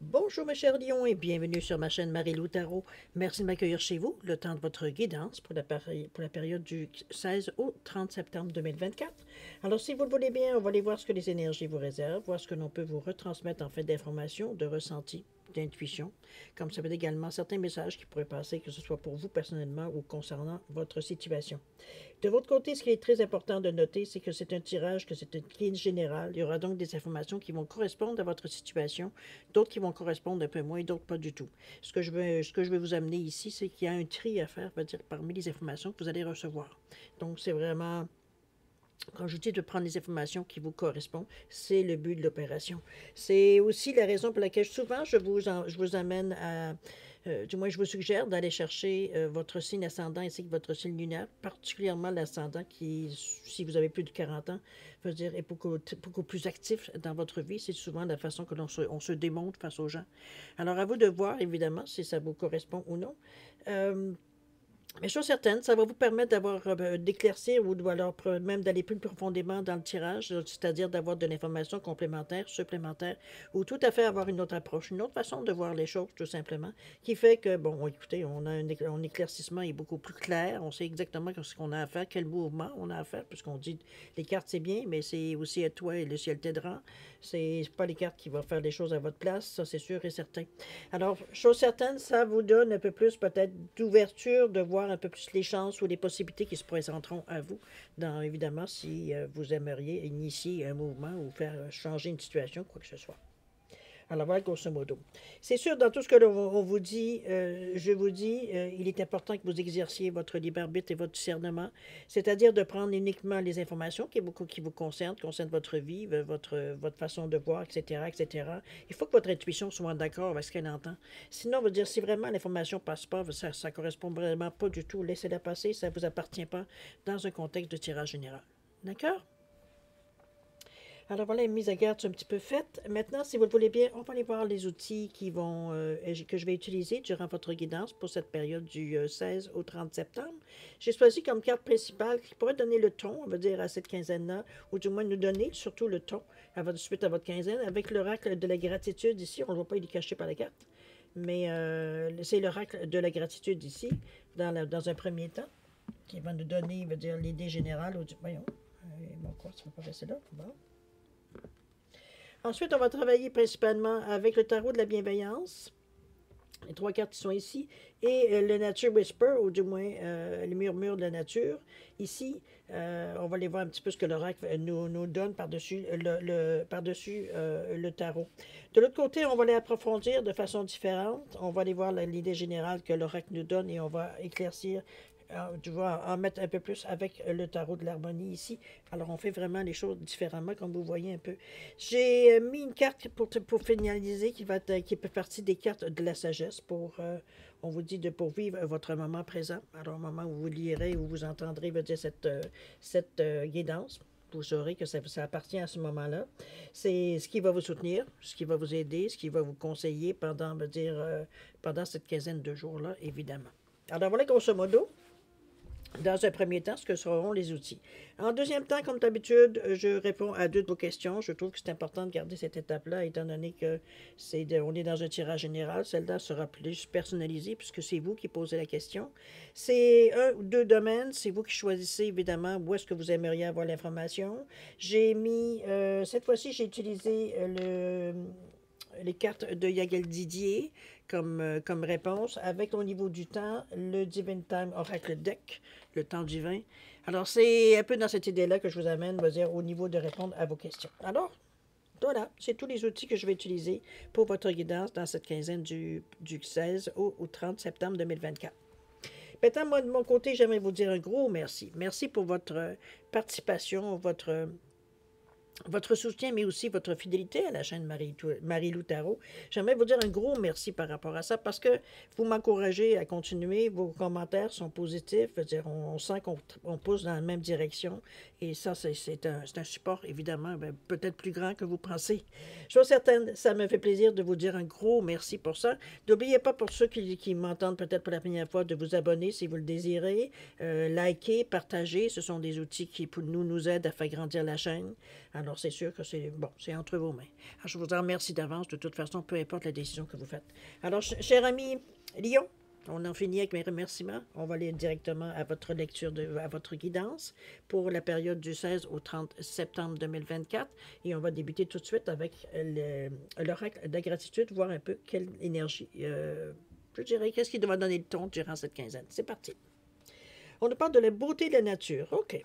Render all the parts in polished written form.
Bonjour mes chers lions et bienvenue sur ma chaîne Marie-Lou Tarot. Merci de m'accueillir chez vous, le temps de votre guidance pour la période du 16 au 30 septembre 2024. Alors si vous le voulez bien, on va aller voir ce que les énergies vous réservent, voir ce que l'on peut vous retransmettre en fait d'informations, de ressentis, d'intuition, comme ça peut être également certains messages qui pourraient passer, que ce soit pour vous personnellement ou concernant votre situation. De votre côté, ce qui est très important de noter, c'est que c'est un tirage, que c'est une ligne générale. Il y aura donc des informations qui vont correspondre à votre situation, d'autres qui vont correspondre un peu moins, d'autres pas du tout. Ce que je veux vous amener ici, c'est qu'il y a un tri à faire, dire, parmi les informations que vous allez recevoir. Donc, c'est vraiment, quand je dis de prendre les informations qui vous correspondent, c'est le but de l'opération. C'est aussi la raison pour laquelle souvent je vous amène à, du moins je vous suggère d'aller chercher votre signe ascendant ainsi que votre signe lunaire, particulièrement l'ascendant qui, si vous avez plus de 40 ans, veut dire est beaucoup plus actif dans votre vie. C'est souvent la façon que on se démontre face aux gens. Alors à vous de voir évidemment si ça vous correspond ou non. Mais chose certaine, ça va vous permettre d'avoir d'éclaircir ou alors même d'aller plus profondément dans le tirage, c'est-à-dire d'avoir de l'information complémentaire, supplémentaire, ou tout à fait avoir une autre approche, une autre façon de voir les choses, tout simplement, qui fait que, bon, écoutez, on a un éclaircissement est beaucoup plus clair, on sait exactement ce qu'on a à faire, quel mouvement on a à faire, puisqu'on dit les cartes c'est bien, mais c'est aussi à toi et le ciel t'aidera. C'est pas les cartes qui vont faire les choses à votre place, ça c'est sûr et certain. Alors, chose certaine, ça vous donne un peu plus peut-être d'ouverture, de voir un peu plus les chances ou les possibilités qui se présenteront à vous, dans, évidemment, si vous aimeriez initier un mouvement ou faire changer une situation, quoi que ce soit. Alors voilà, grosso modo. C'est sûr, dans tout ce que l'on vous dit, je vous dis, il est important que vous exerciez votre libre arbitre et votre discernement, c'est-à-dire de prendre uniquement les informations qui vous concernent votre vie, votre façon de voir, etc., etc. Il faut que votre intuition soit d'accord avec ce qu'elle entend. Sinon, on va dire, si vraiment l'information ne passe pas, ça ne correspond vraiment pas du tout, laissez-la passer, ça ne vous appartient pas dans un contexte de tirage général. D'accord? Alors voilà, une mise à garde un petit peu faite. Maintenant, si vous le voulez bien, on va aller voir les outils que je vais utiliser durant votre guidance pour cette période du 16 au 30 septembre. J'ai choisi comme carte principale qui pourrait donner le ton, on va dire, à cette quinzaine-là, ou du moins nous donner surtout le ton suite à votre quinzaine, avec l'oracle de la gratitude ici. On ne voit pas, il est caché par la carte, mais c'est l'oracle de la gratitude ici, dans un premier temps, qui va nous donner, il va dire, l'idée générale. Voyons, mon quoi, ça ne va pas rester là. Bon. Ensuite, on va travailler principalement avec le tarot de la bienveillance, les trois cartes qui sont ici, et le Nature Whisper, ou du moins les murmures de la nature. Ici, on va aller voir un petit peu ce que l'oracle nous donne par-dessus le tarot. De l'autre côté, on va aller approfondir de façon différente. On va aller voir l'idée générale que l'oracle nous donne et on va éclaircir. Tu vas en mettre un peu plus avec le tarot de l'harmonie ici. Alors, on fait vraiment les choses différemment, comme vous voyez un peu. J'ai mis une carte pour finaliser qui fait partie des cartes de la sagesse on vous dit de pourvivre votre moment présent. Alors, au moment où vous lirez, où vous entendrez dire cette guidance, vous saurez que ça appartient à ce moment-là. C'est ce qui va vous soutenir, ce qui va vous aider, ce qui va vous conseiller pendant cette quinzaine de jours-là, évidemment. Alors, voilà grosso modo dans un premier temps, ce que seront les outils. En deuxième temps, comme d'habitude, je réponds à deux de vos questions. Je trouve que c'est important de garder cette étape-là, étant donné que on est dans un tirage général. Celle-là sera plus personnalisée, puisque c'est vous qui posez la question. C'est un ou deux domaines. C'est vous qui choisissez, évidemment, où est-ce que vous aimeriez avoir l'information. J'ai mis, cette fois-ci, j'ai utilisé les cartes de Yagel Didier comme réponse, avec au niveau du temps, le Divine Time Oracle Deck, le temps divin. Alors, c'est un peu dans cette idée-là que je vous amène, on va dire, au niveau de répondre à vos questions. Alors, voilà, c'est tous les outils que je vais utiliser pour votre guidance dans cette quinzaine du 16 au 30 septembre 2024. Maintenant, moi, de mon côté, j'aimerais vous dire un gros merci. Merci pour votre participation, votre soutien, mais aussi votre fidélité à la chaîne Marie-Lou Tarot. J'aimerais vous dire un gros merci par rapport à ça, parce que vous m'encouragez à continuer. Vos commentaires sont positifs. Je veux dire, on sent qu'on pousse dans la même direction. Et ça, c'est un support, évidemment, peut-être plus grand que vous pensez. Je suis certaine, ça me fait plaisir de vous dire un gros merci pour ça. N'oubliez pas, pour ceux qui m'entendent peut-être pour la première fois, de vous abonner si vous le désirez. Liker, partager, ce sont des outils qui, pour nous aident à faire grandir la chaîne. Alors, Alors, c'est sûr que c'est bon, c'est entre vos mains. Alors, je vous en remercie d'avance, de toute façon, peu importe la décision que vous faites. Alors, cher ami Lyon, on en finit avec mes remerciements. On va aller directement à votre lecture, à votre guidance pour la période du 16 au 30 septembre 2024. Et on va débuter tout de suite avec l'oracle de la gratitude, voir un peu quelle énergie, je dirais, qu'est-ce qui doit donner le ton durant cette quinzaine. C'est parti. On nous parle de la beauté de la nature. OK.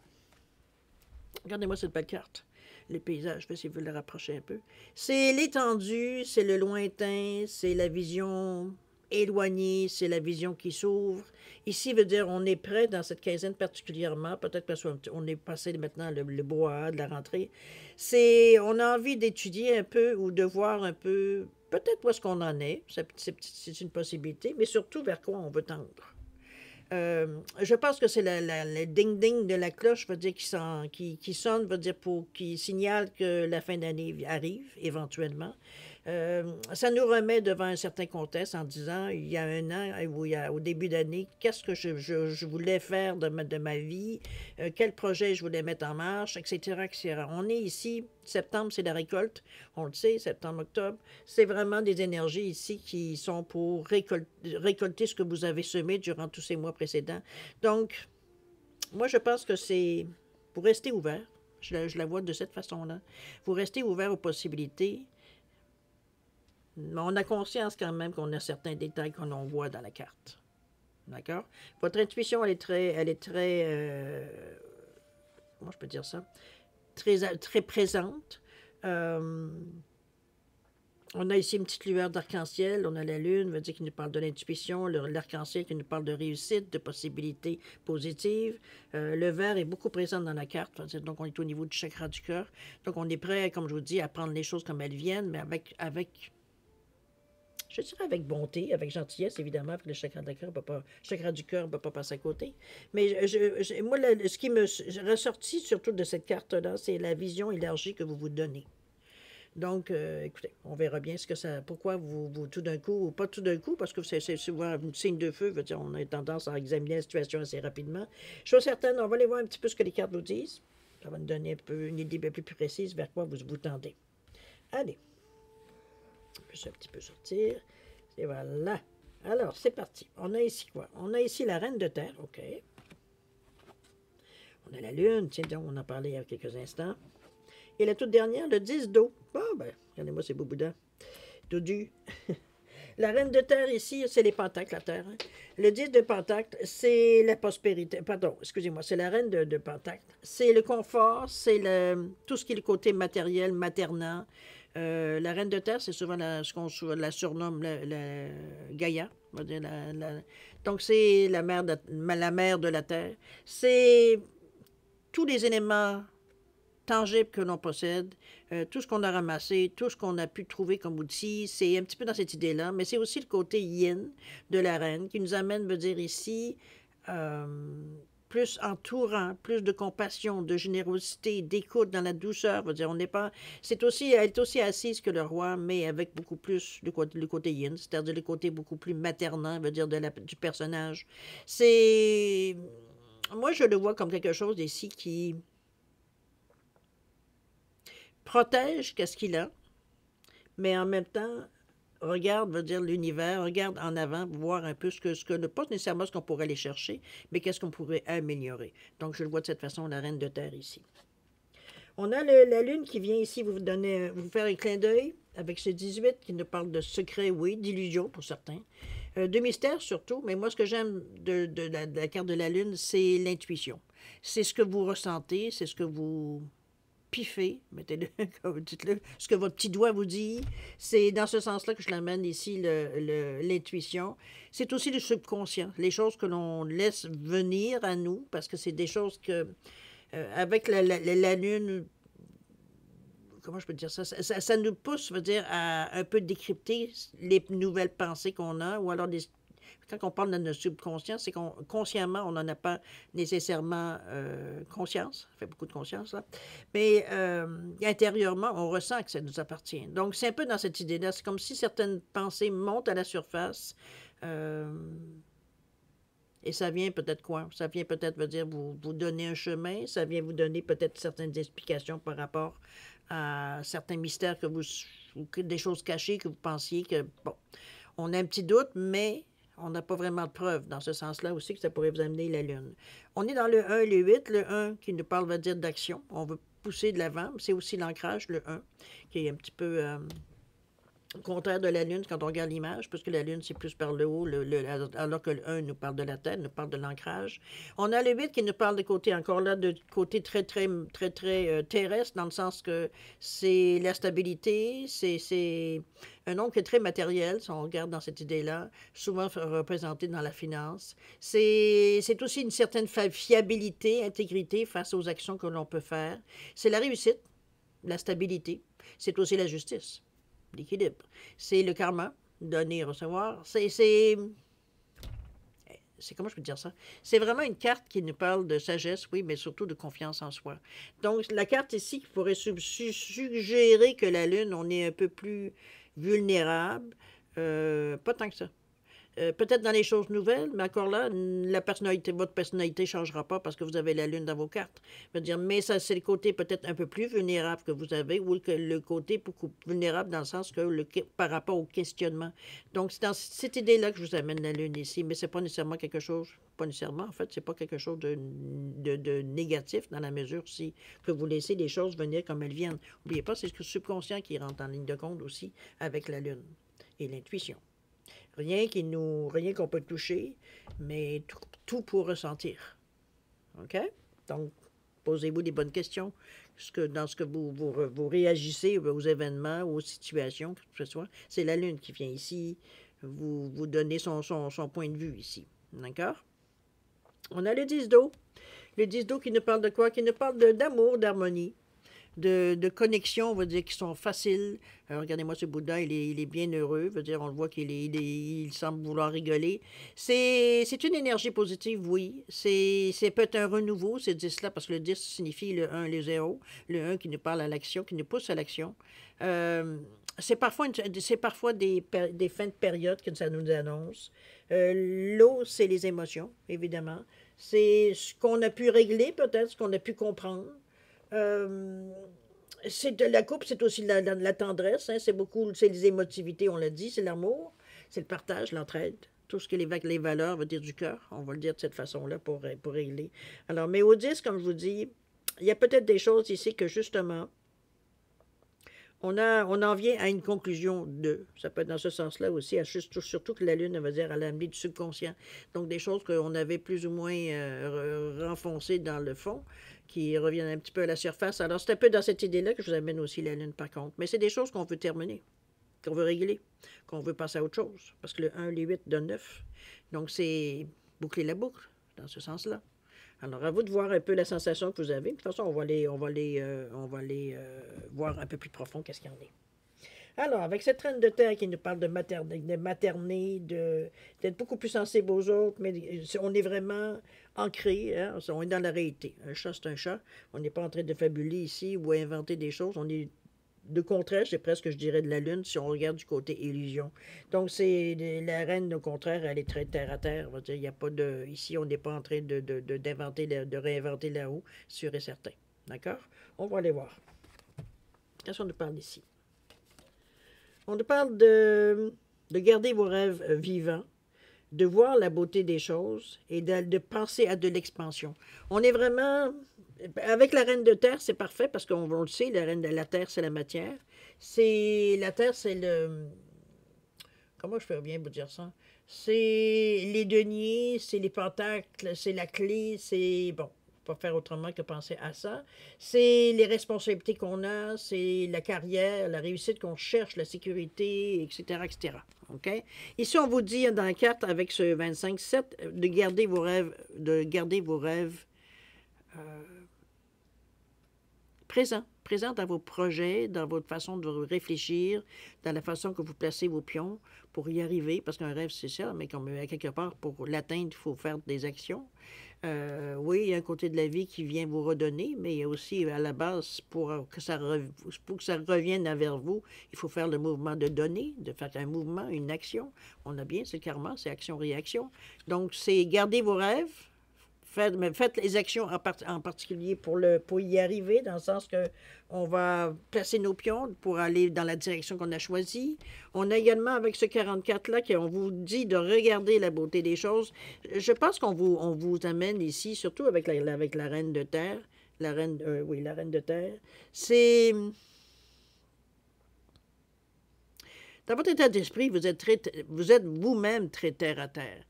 Regardez-moi cette belle carte. Le paysage, je vais essayer de vous le rapprocher un peu. C'est l'étendue, c'est le lointain, c'est la vision éloignée, c'est la vision qui s'ouvre. Ici veut dire on est prêt dans cette quinzaine particulièrement, peut-être parce qu'on est passé maintenant le bois de la rentrée. On a envie d'étudier un peu ou de voir un peu, peut-être où est-ce qu'on en est, c'est une possibilité, mais surtout vers quoi on veut tendre. Je pense que c'est le ding-ding de la cloche, veut dire, qui sonne, veut dire qui signale que la fin d'année arrive, éventuellement. Ça nous remet devant un certain contexte en disant, il y a un an, au début d'année, qu'est-ce que je voulais faire de ma vie, quel projet je voulais mettre en marche, etc., etc. On est ici, septembre, c'est la récolte, on le sait, septembre, octobre, c'est vraiment des énergies ici qui sont pour récolter ce que vous avez semé durant tous ces mois précédents. Donc, moi, je pense que c'est pour rester ouvert, je la vois de cette façon-là, vous restez ouvert aux possibilités. Mais on a conscience quand même qu'on a certains détails qu'on voit dans la carte. D'accord? Votre intuition, elle est très, comment je peux dire ça? Très présente. On a ici une petite lueur d'arc-en-ciel. On a la lune, veut dire qu'il nous parle de l'intuition. L'arc-en-ciel qui nous parle de réussite, de possibilités positives. Le vert est beaucoup présent dans la carte. Donc, on est au niveau du chakra du cœur. Donc, on est prêt, comme je vous dis, à prendre les choses comme elles viennent, mais je dirais avec bonté, avec gentillesse, évidemment, avec le chakra du cœur ne peut pas passer à côté. Mais moi, ce qui me ressortit surtout de cette carte-là, c'est la vision élargie que vous vous donnez. Donc, écoutez, on verra bien pourquoi vous tout d'un coup, ou pas tout d'un coup, parce que c'est souvent un signe de feu, veut dire, on a tendance à examiner la situation assez rapidement. Chose certaine, on va aller voir un petit peu ce que les cartes vous disent. Ça va nous donner une idée un peu plus précise vers quoi vous tendez. Allez. Je peux un petit peu sortir. Et voilà. Alors, c'est parti. On a ici quoi? On a ici la reine de terre. OK. On a la lune. Tiens, donc, on en parlait il y a quelques instants. Et la toute dernière, le 10 d'eau. Bon, ben, regardez-moi ces beaux boudins. Dodu. La reine de terre ici, c'est les pentacles, la terre. Hein. Le 10 de pentacles, c'est la prospérité. Pardon, excusez-moi, c'est la reine de pentacles. C'est le confort, c'est tout ce qui est le côté matériel, maternant. La reine de terre, c'est souvent ce qu'on la surnomme la Gaïa. Donc, c'est la mère de la terre. C'est tous les éléments tangibles que l'on possède, tout ce qu'on a ramassé, tout ce qu'on a pu trouver comme outil, c'est un petit peu dans cette idée-là, mais c'est aussi le côté yin de la reine qui nous amène, veut dire ici, plus entourant, plus de compassion, de générosité, d'écoute dans la douceur, veut dire, elle est aussi assise que le roi, mais avec beaucoup plus le côté yin, c'est-à-dire le côté beaucoup plus maternant, veut dire du personnage. Moi, je le vois comme quelque chose ici qui protège qu'est-ce qu'il a, mais en même temps, regarde, veut dire l'univers, regarde en avant, voir un peu pas nécessairement ce qu'on pourrait aller chercher, mais qu'est-ce qu'on pourrait améliorer. Donc, je le vois de cette façon, la reine de terre ici. On a la lune qui vient ici vous faire un clin d'œil avec ce 18 qui nous parle de secret, oui, d'illusion pour certains, de mystère surtout, mais moi, ce que j'aime de la carte de la lune, c'est l'intuition. C'est ce que vous ressentez, c'est ce que vous piffé, mettez-le, dites-le, ce que votre petit doigt vous dit. C'est dans ce sens-là que je l'amène ici, l'intuition. C'est aussi le subconscient, les choses que l'on laisse venir à nous, parce que c'est des choses que, avec la lune, comment je peux dire ça? Ça nous pousse, veut dire, à un peu décrypter les nouvelles pensées qu'on a, ou alors quand on parle de notre subconscient, c'est qu'on consciemment, on n'en a pas nécessairement conscience. Ça fait beaucoup de conscience, là. Mais intérieurement, on ressent que ça nous appartient. Donc, c'est un peu dans cette idée-là. C'est comme si certaines pensées montent à la surface. Et ça vient peut-être quoi? Ça vient peut-être, veut dire, vous donner un chemin. Ça vient vous donner peut-être certaines explications par rapport à certains mystères que vous, ou des choses cachées que vous pensiez que, bon, on a un petit doute, mais on n'a pas vraiment de preuves dans ce sens-là aussi que ça pourrait vous amener la Lune. On est dans le 1 et le 8. Le 1 qui nous parle va dire d'action. On veut pousser de l'avant. C'est aussi l'ancrage, le 1, qui est un petit peu au contraire de la Lune quand on regarde l'image, parce que la Lune, c'est plus par le haut, alors que le 1 nous parle de la Terre, nous parle de l'ancrage. On a le 8 qui nous parle de côté, encore là, de côté très, très, très, très terrestre, dans le sens que c'est la stabilité, c'est un nombre qui est très matériel, si on regarde dans cette idée-là, souvent représenté dans la finance. C'est aussi une certaine fiabilité, intégrité face aux actions que l'on peut faire. C'est la réussite, la stabilité. C'est aussi la justice. L'équilibre. C'est le karma, donner, recevoir. C'est comment je peux dire ça? C'est vraiment une carte qui nous parle de sagesse, oui, mais surtout de confiance en soi. Donc, la carte ici qui pourrait suggérer que la Lune, on est un peu plus vulnérable. Pas tant que ça. Peut-être dans les choses nouvelles, mais encore là, votre personnalité ne changera pas parce que vous avez la Lune dans vos cartes. Je veux dire, mais ça, c'est le côté peut-être un peu plus vulnérable que vous avez, ou le côté beaucoup vulnérable dans le sens que par rapport au questionnement. Donc, c'est dans cette idée-là que je vous amène la Lune ici, mais c'est pas nécessairement quelque chose, pas nécessairement, en fait, c'est pas quelque chose de négatif dans la mesure si que vous laissez les choses venir comme elles viennent. N'oubliez pas, c'est le subconscient qui rentre en ligne de compte aussi avec la Lune et l'intuition. Rien qu'on peut toucher, mais tout pour ressentir. OK? Donc, posez-vous des bonnes questions dans ce que vous réagissez aux événements ou aux situations, que ce soit. C'est la Lune qui vient ici vous donner son point de vue ici. D'accord? On a le 10 d'eau. Le 10 d'eau qui nous parle de quoi? Qui nous parle d'amour, d'harmonie. De connexions, on va dire, qui sont faciles. Regardez-moi ce Bouddha, il est bien heureux. Veut dire, on le voit il semble vouloir rigoler. C'est une énergie positive, oui. C'est peut-être un renouveau, ces 10-là, parce que le 10 signifie le 1, le 0. Le 1 qui nous parle à l'action, qui nous pousse à l'action. C'est parfois des fins de période que ça nous annonce. L'eau, c'est les émotions, évidemment. C'est ce qu'on a pu régler, peut-être, ce qu'on a pu comprendre. C'est de la coupe, c'est aussi la tendresse, hein, c'est les émotivités, on l'a dit, c'est l'amour, c'est le partage, l'entraide, tout ce que les valeurs veut dire du cœur, on va le dire de cette façon-là pour régler. Alors, mais au 10, comme je vous dis, il y a peut-être des choses ici que justement, on en vient à une conclusion ça peut être dans ce sens-là aussi, surtout que la Lune, elle va dire, elle a amené du subconscient. Donc, des choses qu'on avait plus ou moins renfoncées dans le fond, qui reviennent un petit peu à la surface. Alors, c'est un peu dans cette idée-là que je vous amène aussi la Lune, par contre. Mais c'est des choses qu'on veut terminer, qu'on veut régler, qu'on veut passer à autre chose. Parce que le 1, les 8 donne 9. Donc, c'est boucler la boucle, dans ce sens-là. Alors, à vous de voir un peu la sensation que vous avez. De toute façon, on va les voir un peu plus profond qu'est-ce qu'il y en est. Alors, avec cette reine de terre qui nous parle de materner, d'être beaucoup plus sensible aux autres, mais on est vraiment ancré, hein, on est dans la réalité. Un chat, c'est un chat. On n'est pas en train de fabuler ici ou inventer des choses. On est de contraire, c'est presque, je dirais, de la Lune, si on regarde du côté illusion. Donc, c'est la reine, au contraire, elle est très terre-à-terre. On va dire, il n'y a pas de... Ici, on n'est pas en train de réinventer là-haut, sûr et certain. D'accord? On va aller voir. Qu'est-ce qu'on nous parle ici? On nous parle de garder vos rêves vivants, de voir la beauté des choses et de penser à de l'expansion. On est vraiment... Avec la reine de terre, c'est parfait parce qu'on le sait, la reine de la terre, c'est la matière. La terre, c'est le... Comment je peux bien vous dire ça? C'est les deniers, c'est les pentacles, c'est la clé, c'est... Bon, pas faire autrement que penser à ça. C'est les responsabilités qu'on a, c'est la carrière, la réussite qu'on cherche, la sécurité, etc., etc. OK? Ici, on vous dit dans la carte, avec ce 25-7, de garder vos rêves présent dans vos projets, dans votre façon de réfléchir, dans la façon que vous placez vos pions pour y arriver, parce qu'un rêve, c'est ça, mais comme à quelque part, pour l'atteindre, il faut faire des actions. Oui, il y a un côté de la vie qui vient vous redonner, mais il y a aussi, à la base, pour que ça revienne vers vous, il faut faire le mouvement de donner, de faire un mouvement, une action. On a bien, c'est le karma, c'est action-réaction. Donc, c'est garder vos rêves, Mais faites les actions en particulier pour y arriver, dans le sens que on va placer nos pions pour aller dans la direction qu'on a choisie. On a également, avec ce 44-là, qu'on vous dit de regarder la beauté des choses. Je pense on vous amène ici, surtout avec avec la reine de terre. Oui, la reine de terre. C'est... Dans votre état d'esprit, vous êtes vous-même très terre à terre.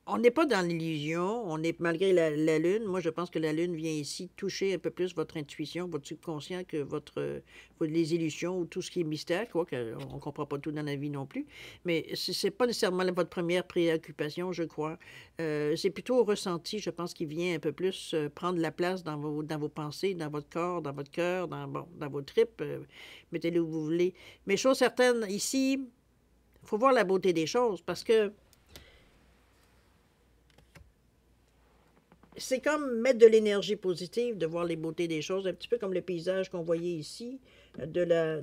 On n'est pas dans l'illusion, on est malgré la Lune. Moi, je pense que la Lune vient ici toucher un peu plus votre intuition, votre subconscient que les illusions ou tout ce qui est mystère, quoi, qu'on ne comprend pas tout dans la vie non plus. Mais ce n'est pas nécessairement votre première préoccupation, je crois. C'est plutôt au ressenti, je pense, qui vient un peu plus prendre la place dans vos pensées, dans votre corps, dans votre cœur, dans vos tripes. Mettez-le où vous voulez. Mais chose certaine, ici, il faut voir la beauté des choses parce que c'est comme mettre de l'énergie positive, de voir les beautés des choses, un petit peu comme le paysage qu'on voyait ici, de la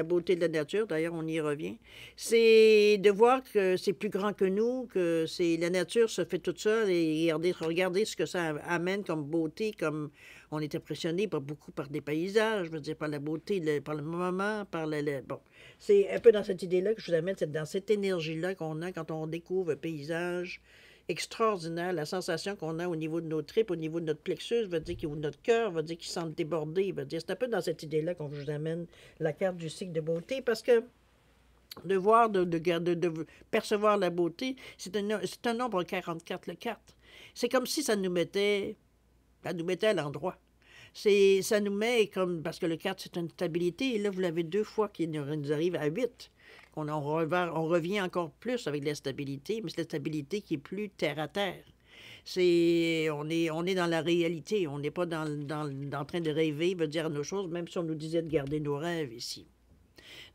beauté de la nature. D'ailleurs, on y revient. C'est de voir que c'est plus grand que nous, que la nature se fait toute seule et regardez ce que ça amène comme beauté, comme on est impressionné beaucoup par des paysages, je veux dire, par la beauté, par le moment, bon. C'est un peu dans cette idée-là que je vous amène, c'est dans cette énergie-là qu'on a quand on découvre un paysage extraordinaire, la sensation qu'on a au niveau de nos tripes, au niveau de notre plexus, veut dire que notre cœur va dire qu'il semble débordé, veut dire c'est un peu dans cette idée-là qu'on vous amène la carte du cycle de beauté, parce que de voir, de percevoir la beauté, c'est un nombre 44, le 4. C'est comme si ça nous mettait à l'endroit. Ça nous met comme, parce que le 4, c'est une stabilité, et là, vous l'avez 2 fois qui nous arrive à 8. On revient encore plus avec la stabilité, mais c'est la stabilité qui est plus terre à terre. On est dans la réalité, on n'est pas en train de rêver, veut dire nos choses, même si on nous disait de garder nos rêves ici.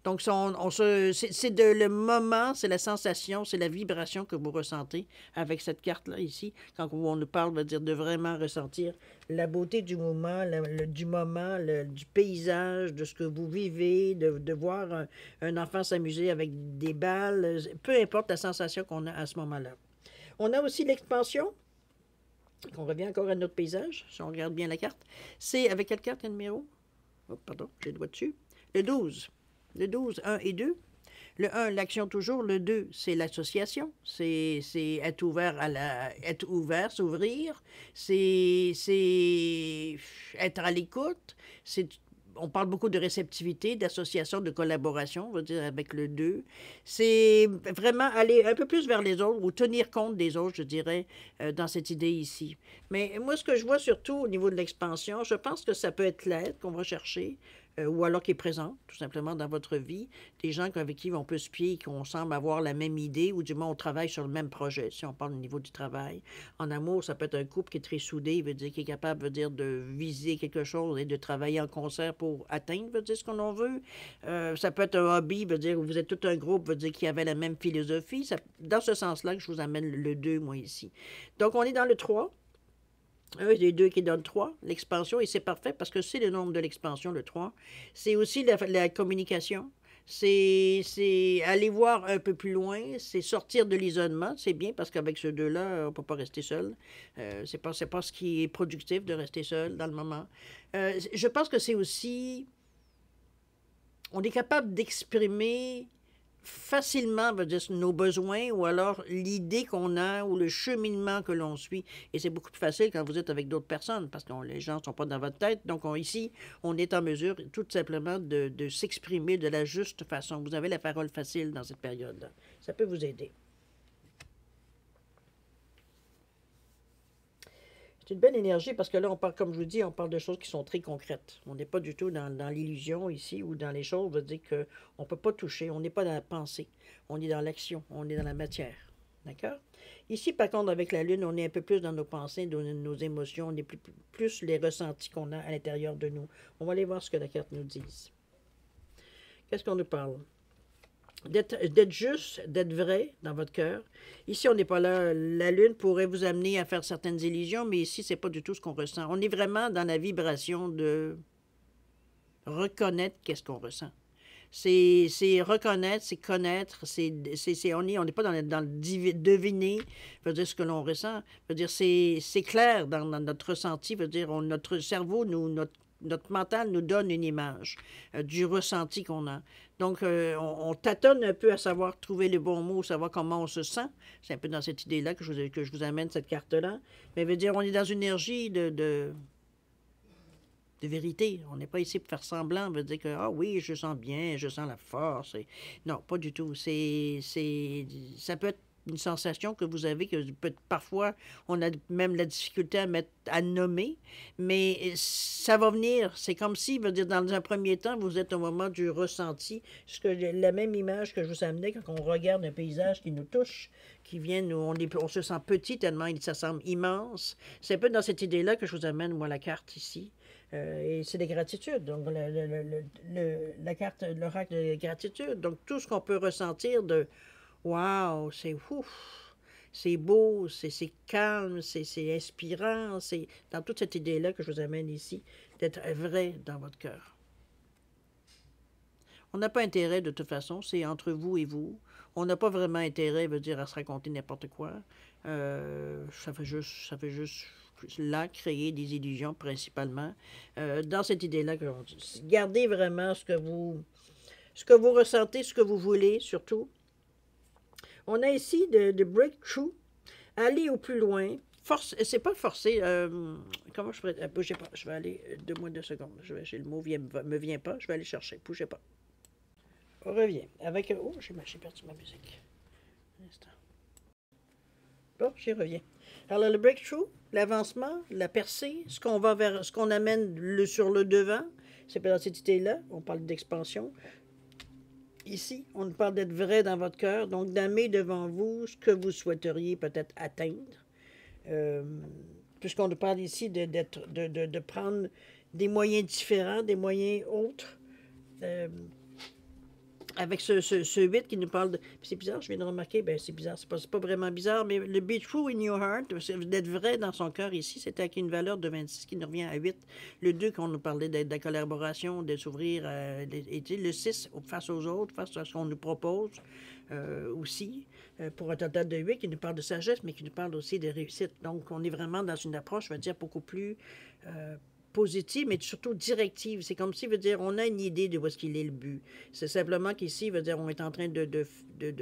Donc, c'est le moment, c'est la sensation, c'est la vibration que vous ressentez avec cette carte-là ici. Quand on nous parle, veut dire de vraiment ressentir la beauté du moment, du paysage, de ce que vous vivez, de voir un enfant s'amuser avec des balles, peu importe la sensation qu'on a à ce moment-là. On a aussi l'expansion. On revient encore à notre paysage, si on regarde bien la carte. C'est avec quelle carte, le numéro? Oh, pardon, j'ai le doigt dessus. Le 12. Le 12, 1 et 2. Le 1, l'action toujours. Le 2, c'est l'association. C'est être ouvert être ouvert, s'ouvrir. C'est être à l'écoute. On parle beaucoup de réceptivité, d'association, de collaboration, on va dire, avec le 2. C'est vraiment aller un peu plus vers les autres ou tenir compte des autres, je dirais, dans cette idée ici. Mais moi, ce que je vois surtout au niveau de l'expansion, je pense que ça peut être l'aide qu'on va chercher, ou alors qui est présente, tout simplement, dans votre vie. Des gens avec qui on peut se pied, qu'on semble avoir la même idée, ou du moins on travaille sur le même projet, si on parle au niveau du travail. En amour, ça peut être un couple qui est très soudé, veut dire qui est capable, veut dire de viser quelque chose et de travailler en concert pour atteindre, veut dire ce qu'on en veut. Ça peut être un hobby, veut dire où vous êtes tout un groupe, veut dire qui avait la même philosophie. Dans ce sens-là que je vous amène le 2, moi, ici. Donc, on est dans le 3. Un des 2 qui donne 3, l'expansion, et c'est parfait parce que c'est le nombre de l'expansion, le 3. C'est aussi la communication. C'est aller voir un peu plus loin, c'est sortir de l'isolement. C'est bien parce qu'avec ce 2-là, on ne peut pas rester seul. C'est pas ce qui est productif de rester seul dans le moment. Je pense que c'est aussi... On est capable d'exprimer facilement, veut dire, nos besoins ou alors l'idée qu'on a ou le cheminement que l'on suit. Et c'est beaucoup plus facile quand vous êtes avec d'autres personnes parce que les gens ne sont pas dans votre tête. Donc ici, on est en mesure tout simplement de s'exprimer de la juste façon. Vous avez la parole facile dans cette période-là. Ça peut vous aider. C'est une belle énergie parce que là, on parle, comme je vous dis, on parle de choses qui sont très concrètes. On n'est pas du tout dans l'illusion ici ou dans les choses. On veut dire qu'on ne peut pas toucher. On n'est pas dans la pensée. On est dans l'action. On est dans la matière. D'accord? Ici, par contre, avec la Lune, on est un peu plus dans nos pensées, dans nos émotions. On est plus les ressentis qu'on a à l'intérieur de nous. On va aller voir ce que la carte nous dit. Qu'est-ce qu'on nous parle? D'être juste, d'être vrai dans votre cœur. Ici, on n'est pas là. La Lune pourrait vous amener à faire certaines illusions, mais ici, c'est pas du tout ce qu'on ressent. On est vraiment dans la vibration de reconnaître qu'est-ce qu'on ressent. C'est reconnaître, c'est connaître, on n'est pas dans le deviner, veut dire ce que l'on ressent, veut dire c'est clair dans notre ressenti, veut dire notre cerveau, notre mental nous donne une image du ressenti qu'on a. Donc, on tâtonne un peu à savoir trouver le bon mot, savoir comment on se sent. C'est un peu dans cette idée-là que je vous amène cette carte-là. Mais veut dire, on est dans une énergie de vérité. On n'est pas ici pour faire semblant, veut dire que, ah oui, je sens bien, je sens la force. Non, pas du tout. Ça peut être une sensation que vous avez, que parfois, on a même la difficulté à nommer, mais ça va venir. C'est comme si, veut dire, dans un premier temps, vous êtes au moment du ressenti. La même image que je vous amenais quand on regarde un paysage qui nous touche, qui vient, on se sent petit tellement ça semble immense. C'est un peu dans cette idée-là que je vous amène, moi, la carte ici. Et c'est des gratitudes. Donc, la carte, l'oracle de gratitude. Donc, tout ce qu'on peut ressentir de wow, c'est ouf, c'est beau, c'est calme, c'est inspirant. C'est dans toute cette idée-là que je vous amène ici, d'être vrai dans votre cœur. On n'a pas intérêt, de toute façon, c'est entre vous et vous. On n'a pas vraiment intérêt, veut dire, à se raconter n'importe quoi. Ça fait juste là créer des illusions principalement. Dans cette idée-là, gardez vraiment ce que vous ressentez, ce que vous voulez, surtout. On a ici de breakthrough, aller au plus loin. C'est pas forcé. Comment je pourrais. Bougez pas. Je vais aller. Donne-moi 2 secondes. J'ai le mot me vient pas. Je vais aller chercher. Bougez pas. On revient. Avec. Oh, j'ai perdu ma musique. Un instant. Bon, j'y reviens. Alors, le breakthrough, l'avancement, la percée, ce qu'on va vers, ce qu'on amène sur le devant, c'est dans cette idée-là. On parle d'expansion. Ici, on parle d'être vrai dans votre cœur, donc d'aimer devant vous ce que vous souhaiteriez peut-être atteindre. Puisqu'on nous parle ici de prendre des moyens différents, des moyens autres. Avec ce 8 qui nous parle de... C'est bizarre, je viens de remarquer, ben c'est bizarre, c'est pas vraiment bizarre, mais le be true in your heart, d'être vrai dans son cœur ici, c'est avec une valeur de 26 qui nous revient à 8. Le 2, qu'on nous parlait de la collaboration, de s'ouvrir, et le 6, face aux autres, face à ce qu'on nous propose aussi, pour un total de 8 qui nous parle de sagesse, mais qui nous parle aussi de réussite. Donc, on est vraiment dans une approche, je veux dire, beaucoup plus... positive, mais surtout directive. C'est comme si, veut dire, on a une idée de où est-ce qu'il est le but. C'est simplement qu'ici, veut dire, on est en train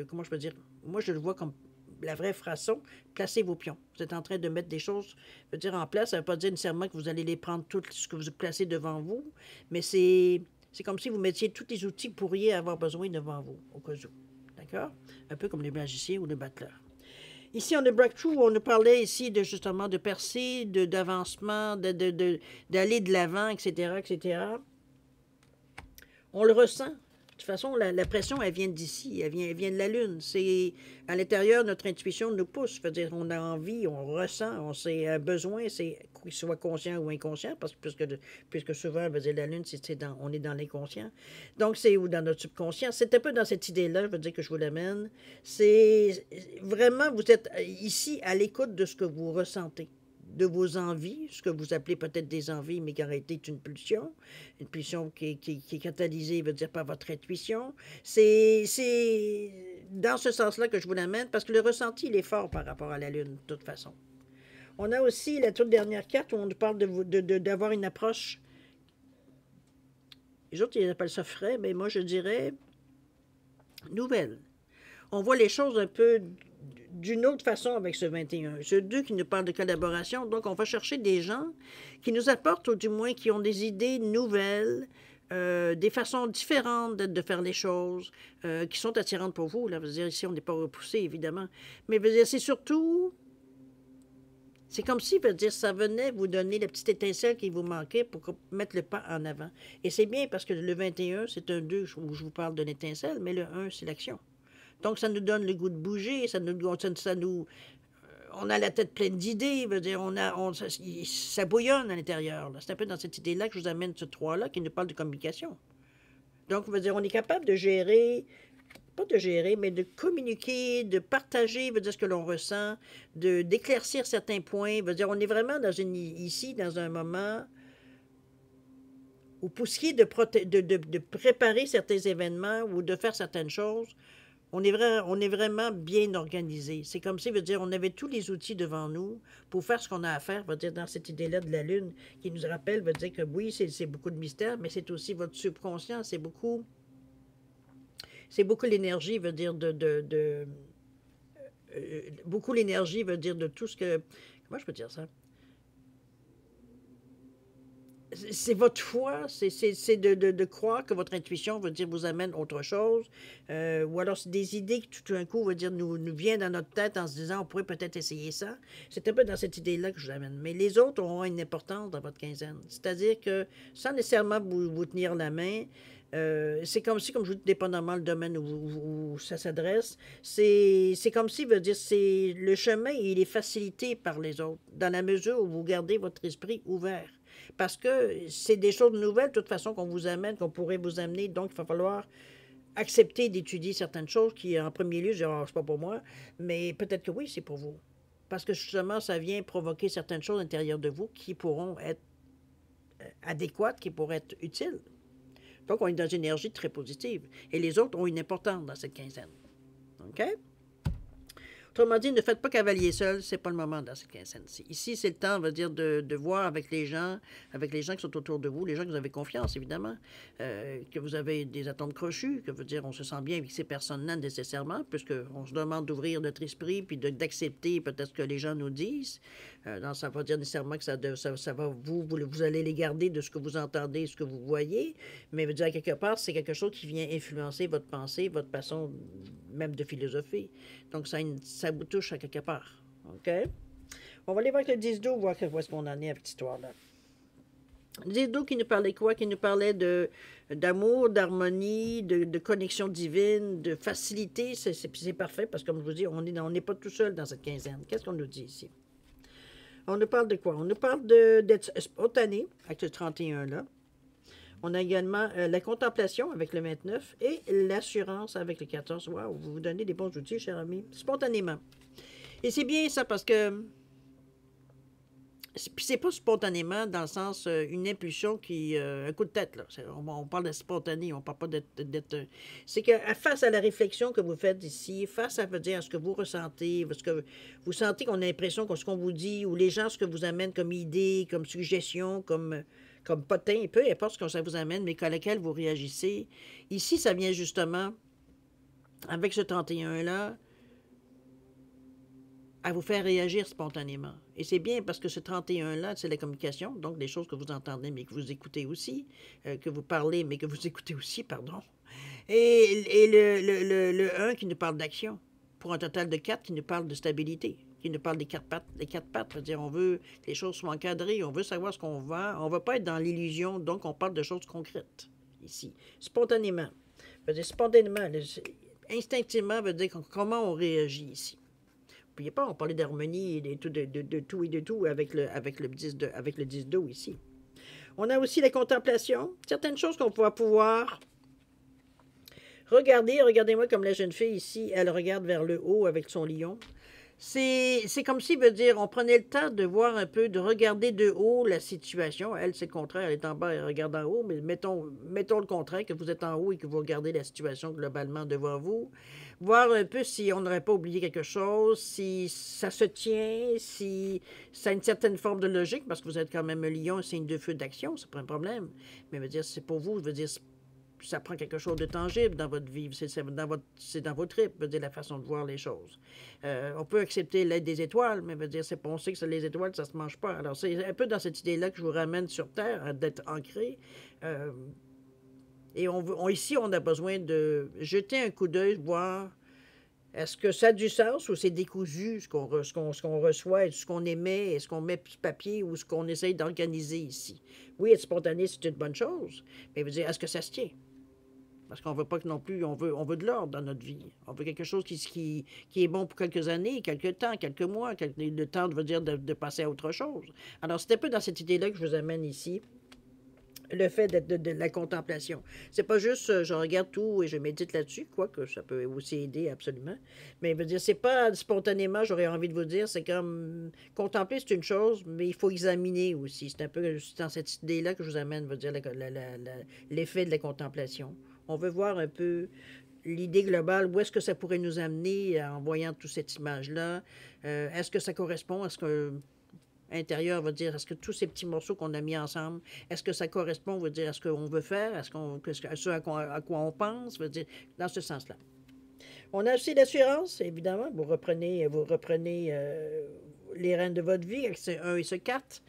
comment je peux dire, moi je le vois comme la vraie façon, placez vos pions. Vous êtes en train de mettre des choses, veut dire, en place. Ça ne veut pas dire nécessairement que vous allez les prendre tout ce que vous placez devant vous, mais c'est comme si vous mettiez tous les outils que vous pourriez avoir besoin devant vous, au cas où. D'accord? Un peu comme les magiciens ou les battleurs. Ici, on a breakthrough, on nous parlait ici de justement de percée, d'avancement, d'aller de l'avant, etc., etc. On le ressent. De toute façon, la pression, elle vient d'ici, elle vient de la Lune. C'est à l'intérieur, notre intuition nous pousse. C'est-à-dire, on a envie, on ressent, on sait un besoin, c'est qu'il soit conscient ou inconscient, parce que puisque souvent, veut dire, la Lune, on est dans l'inconscient. Donc, c'est ou dans notre subconscient. C'est un peu dans cette idée-là, je veux dire, que je vous l'amène. C'est vraiment, vous êtes ici à l'écoute de ce que vous ressentez, de vos envies, ce que vous appelez peut-être des envies, mais qui en réalité est une pulsion qui est catalysée, veut dire, par votre intuition. C'est dans ce sens-là que je vous l'amène, parce que le ressenti, il est fort par rapport à la Lune, de toute façon. On a aussi la toute dernière carte où on nous parle d'avoir une approche. Les autres, ils appellent ça frais, mais moi, je dirais nouvelle. On voit les choses un peu d'une autre façon avec ce 21. Ce 2 qui nous parle de collaboration, donc on va chercher des gens qui nous apportent, ou du moins qui ont des idées nouvelles, des façons différentes de faire les choses, qui sont attirantes pour vous. Là, je veux dire, ici, on n'est pas repoussé, évidemment. Mais c'est surtout... C'est comme si, veut dire, ça venait vous donner la petite étincelle qui vous manquait pour mettre le pas en avant. Et c'est bien parce que le 21, c'est un 2 où je vous parle de l'étincelle, mais le 1, c'est l'action. Donc, ça nous donne le goût de bouger, on a la tête pleine d'idées, veut dire, ça bouillonne à l'intérieur. C'est un peu dans cette idée-là que je vous amène ce 3-là qui nous parle de communication. Donc, veut dire, on est capable de gérer, pas de gérer, mais de communiquer, de partager, veut dire, ce que l'on ressent, d'éclaircir certains points. Veut dire, on est vraiment ici, dans un moment ou pour ce qui est de préparer certains événements ou de faire certaines choses, on est vraiment bien organisé. C'est comme si, veut dire, on avait tous les outils devant nous pour faire ce qu'on a à faire, veut dire, dans cette idée-là de la Lune, qui nous rappelle, veut dire que oui, c'est beaucoup de mystère, mais c'est aussi votre subconscient, c'est beaucoup l'énergie, veut dire, beaucoup l'énergie, veut dire, de tout ce que, comment je peux dire ça? C'est votre foi, c'est de croire que votre intuition veut dire vous amène autre chose, ou alors c'est des idées qui tout d'un coup veut dire nous viennent dans notre tête en se disant on pourrait peut-être essayer ça. C'est un peu dans cette idée-là que je vous amène. Mais les autres auront une importance dans votre quinzaine. C'est-à-dire que sans nécessairement vous tenir la main, c'est comme si, comme je vous dis, dépendamment le domaine où ça s'adresse, c'est comme si, veut dire, c'est le chemin, il est facilité par les autres, dans la mesure où vous gardez votre esprit ouvert. Parce que c'est des choses nouvelles, de toute façon, qu'on vous amène, qu'on pourrait vous amener. Donc, il va falloir accepter d'étudier certaines choses qui, en premier lieu, je dis, oh, c'est pas pour moi, mais peut-être que oui, c'est pour vous. Parce que justement, ça vient provoquer certaines choses à l'intérieur de vous qui pourront être adéquates, qui pourraient être utiles. Donc, on est dans une énergie très positive. Et les autres ont une importance dans cette quinzaine. OK? Autrement dit, ne faites pas cavalier seul, c'est pas le moment dans cette quinzaine-ci. Ici, c'est le temps, on va dire, de voir avec les gens qui sont autour de vous, les gens que vous avez confiance, évidemment, que vous avez des atomes crochus, que veut dire, on se sent bien avec ces personnes-là nécessairement, puisqu'on se demande d'ouvrir notre esprit, puis d'accepter peut-être ce que les gens nous disent. Donc, ça ne veut pas dire nécessairement que ça va, vous allez les garder de ce que vous entendez, ce que vous voyez, mais veut dire, quelque part, c'est quelque chose qui vient influencer votre pensée, votre façon même de philosophie. Donc, ça vous touche à quelque part. OK? On va aller voir avec le 10-12, voir où est-ce qu'on en est avec cette histoire-là. Le 10-12 qui nous parlait quoi? Qui nous parlait d'amour, d'harmonie, de connexion divine, de facilité. C'est parfait parce que, comme je vous dis, on n'est pas tout seul dans cette quinzaine. Qu'est-ce qu'on nous dit ici? On nous parle de quoi? On nous parle d'être spontané avec le 31-là. On a également la contemplation avec le 29 et l'assurance avec le 14. Wow, vous vous donnez des bons outils, cher ami. Spontanément. Et c'est bien ça parce que c'est pas spontanément dans le sens une impulsion qui un coup de tête là. On parle de spontané, on parle pas d'être c'est que face à la réflexion que vous faites ici, face à veut dire à ce que vous ressentez, ce que vous sentez qu'on a l'impression que ce qu'on vous dit ou les gens ce que vous amènent comme idée, comme suggestion, comme potin, peu importe ce que ça vous amène, mais à laquelle vous réagissez. Ici, ça vient justement, avec ce 31-là, à vous faire réagir spontanément. Et c'est bien parce que ce 31-là, c'est la communication, donc des choses que vous entendez, mais que vous écoutez aussi, que vous parlez, mais que vous écoutez aussi, pardon. Et le 1 qui nous parle d'action, pour un total de 4 qui nous parle de stabilité, qui nous parle des 4 pattes. Les 4 pattes, c'est-à-dire on veut que les choses soient encadrées, on veut savoir ce qu'on va, on ne va pas être dans l'illusion, donc on parle de choses concrètes, ici. Spontanément. Spontanément, instinctivement, veut dire comment on réagit ici. N'oubliez pas, on parlait d'harmonie et de tout et de tout avec le 10-2 ici. On a aussi la contemplation, certaines choses qu'on va pouvoir regarder. Regardez-moi comme la jeune fille ici, elle regarde vers le haut avec son lion. C'est comme si, veut dire, on prenait le temps de voir un peu, de regarder de haut la situation. Elle, c'est le contraire, elle est en bas, elle regarde en haut, mais mettons le contraire, que vous êtes en haut et que vous regardez la situation globalement devant vous. Voir un peu si on n'aurait pas oublié quelque chose, si ça se tient, si ça a une certaine forme de logique, parce que vous êtes quand même un lion, c'est une de feu d'action, c'est pas un problème. Mais veut dire, c'est pour vous, veut dire, ça prend quelque chose de tangible dans votre vie, c'est dans votre trip, veut dire la façon de voir les choses. On peut accepter l'aide des étoiles, mais veut dire, c'est pas on sait que les étoiles, ça se mange pas. Alors c'est un peu dans cette idée-là que je vous ramène sur Terre, d'être ancré. Et ici, on a besoin de jeter un coup d'œil, voir est-ce que ça a du sens ou c'est décousu ce qu'on reçoit, et ce qu'on émet, est-ce qu'on met sur papier ou ce qu'on essaye d'organiser ici. Oui, être spontané, c'est une bonne chose, mais veut dire, est-ce que ça se tient? Parce qu'on ne veut pas que non plus, on veut de l'ordre dans notre vie. On veut quelque chose qui est bon pour quelques années, quelques temps, quelques mois, le temps veut dire de passer à autre chose. Alors, c'est un peu dans cette idée-là que je vous amène ici le fait d'être de la contemplation. C'est pas juste je regarde tout et je médite là-dessus, quoique ça peut aussi aider absolument. Mais je veux dire, c'est pas spontanément, j'aurais envie de vous dire, c'est comme contempler, c'est une chose, mais il faut examiner aussi. C'est un peu dans cette idée-là que je vous amène, je veux dire, l'effet de la contemplation. On veut voir un peu l'idée globale, où est-ce que ça pourrait nous amener en voyant toute cette image-là? Est-ce que ça correspond? Est-ce que intérieur va dire, est-ce que tous ces petits morceaux qu'on a mis ensemble, est-ce que ça correspond, veut dire, à ce qu'on veut faire, à ce à quoi on pense, veut dire, dans ce sens-là. On a aussi l'assurance, évidemment, vous reprenez les rênes de votre vie avec ce 1 et ce 4.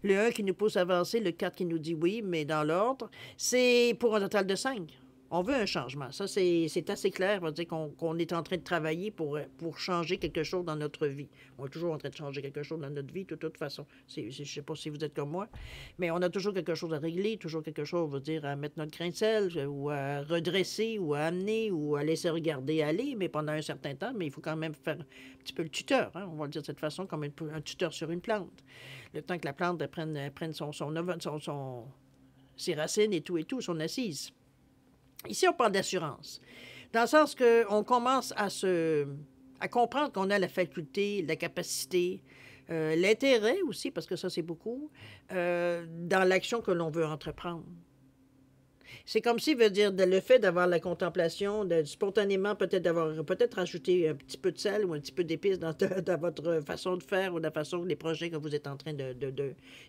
Le 1 qui nous pousse à avancer, le 4 qui nous dit oui, mais dans l'ordre. C'est pour un total de 5. On veut un changement. Ça, c'est assez clair. On va dire qu'on est en train de travailler pour changer quelque chose dans notre vie. On est toujours en train de changer quelque chose dans notre vie, de toute façon. Je ne sais pas si vous êtes comme moi, mais on a toujours quelque chose à régler, toujours quelque chose, on va dire, à mettre notre grain de sel, ou à redresser, ou à amener, ou à laisser regarder aller, mais pendant un certain temps. Mais il faut quand même faire un petit peu le tuteur, hein, on va le dire de cette façon, comme un tuteur sur une plante. Le temps que la plante prenne ses racines et tout, son assise. Ici, on parle d'assurance, dans le sens qu'on commence à comprendre qu'on a la faculté, la capacité, l'intérêt aussi, parce que ça, c'est beaucoup, dans l'action que l'on veut entreprendre. C'est comme si, veut dire, le fait d'avoir la contemplation, spontanément peut-être rajouter un petit peu de sel ou un petit peu d'épices dans votre façon de faire ou la façon des projets que vous êtes en train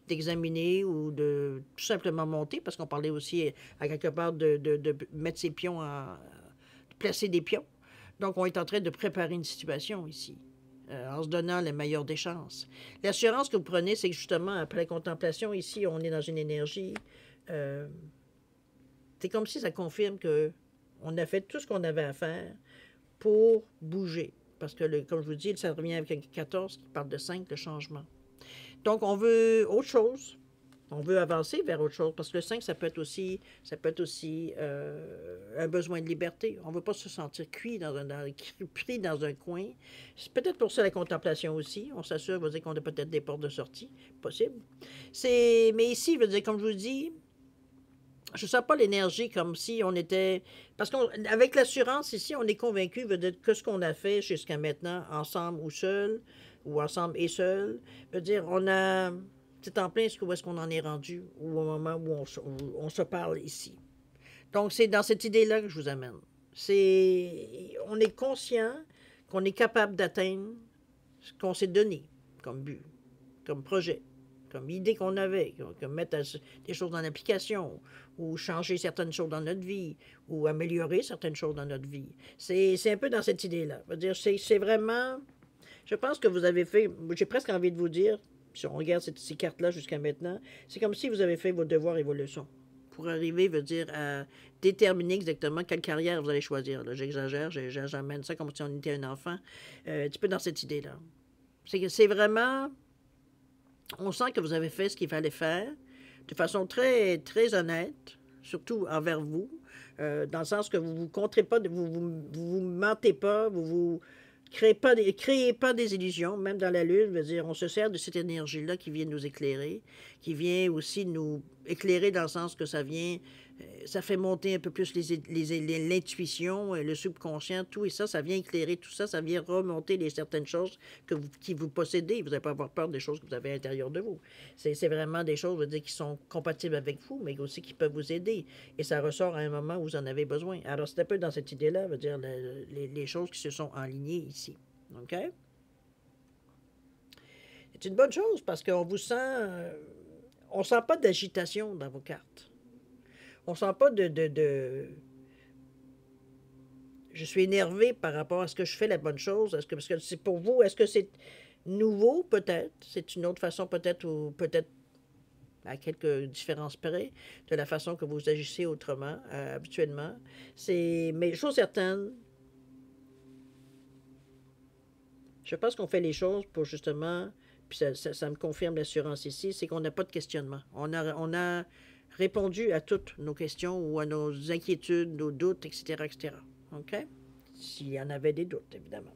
d'examiner ou de tout simplement monter, parce qu'on parlait aussi à quelque part de mettre ses pions de placer des pions. Donc, on est en train de préparer une situation ici. En se donnant le meilleur des chances. L'assurance que vous prenez, c'est que justement, après la contemplation, ici, on est dans une énergie. C'est comme si ça confirme qu'on a fait tout ce qu'on avait à faire pour bouger. Parce que, comme je vous dis, ça revient avec un 14 qui parle de 5, le changement. Donc, on veut autre chose. On veut avancer vers autre chose. Parce que le 5, ça peut être aussi un besoin de liberté. On ne veut pas se sentir pris dans un coin. C'est peut-être pour ça la contemplation aussi. On s'assure, veut dire qu'on a peut-être des portes de sortie. Possible. Mais ici, veut dire, comme je vous dis, je ne sens pas l'énergie comme si on était... Parce qu'avec l'assurance, ici, on est convaincu que ce qu'on a fait jusqu'à maintenant, ensemble ou ensemble et seul, veut dire, on a... C'est en plein où est-ce qu'on en est rendu, ou au moment où on se parle ici. Donc, c'est dans cette idée-là que je vous amène. On est conscient qu'on est capable d'atteindre ce qu'on s'est donné comme but, comme projet, comme idée qu'on avait, comme mettre des choses en application, ou changer certaines choses dans notre vie, ou améliorer certaines choses dans notre vie. C'est un peu dans cette idée-là. C'est vraiment... Je pense que vous avez fait... J'ai presque envie de vous dire, si on regarde ces cartes-là jusqu'à maintenant, c'est comme si vous avez fait vos devoirs et vos leçons pour arriver, à déterminer exactement quelle carrière vous allez choisir. Là, j'exagère, j'amène ça comme si on était un enfant. Un petit peu dans cette idée-là. C'est vraiment... On sent que vous avez fait ce qu'il fallait faire de façon très, très honnête, surtout envers vous, dans le sens que vous ne vous comptez pas, vous mentez pas, vous créez pas des illusions, même dans la lune. Veut dire, on se sert de cette énergie-là qui vient nous éclairer, qui vient aussi nous éclairer dans le sens que ça fait monter un peu plus l'intuition, le subconscient, tout, et ça vient éclairer tout ça, ça vient remonter certaines choses qui vous possédez. Vous n'allez pas avoir peur des choses que vous avez à l'intérieur de vous. C'est vraiment des choses, je veux dire, qui sont compatibles avec vous, mais aussi qui peuvent vous aider. Et ça ressort à un moment où vous en avez besoin. Alors, c'est un peu dans cette idée-là, veut dire, les choses qui se sont enlignées ici. OK? C'est une bonne chose parce qu'on vous sent... on sent pas d'agitation dans vos cartes. On sent pas je suis énervé par rapport à ce que je fais la bonne chose. Parce que c'est pour vous, est-ce que c'est nouveau peut-être? C'est une autre façon peut-être ou peut-être à quelques différences près de la façon que vous agissez autrement, habituellement. Mais chose certaine, je pense qu'on fait les choses pour justement, puis ça me confirme l'assurance ici, c'est qu'on n'a pas de questionnement. On a répondu à toutes nos questions ou à nos inquiétudes, nos doutes, etc., etc. OK? S'il y en avait des doutes, évidemment.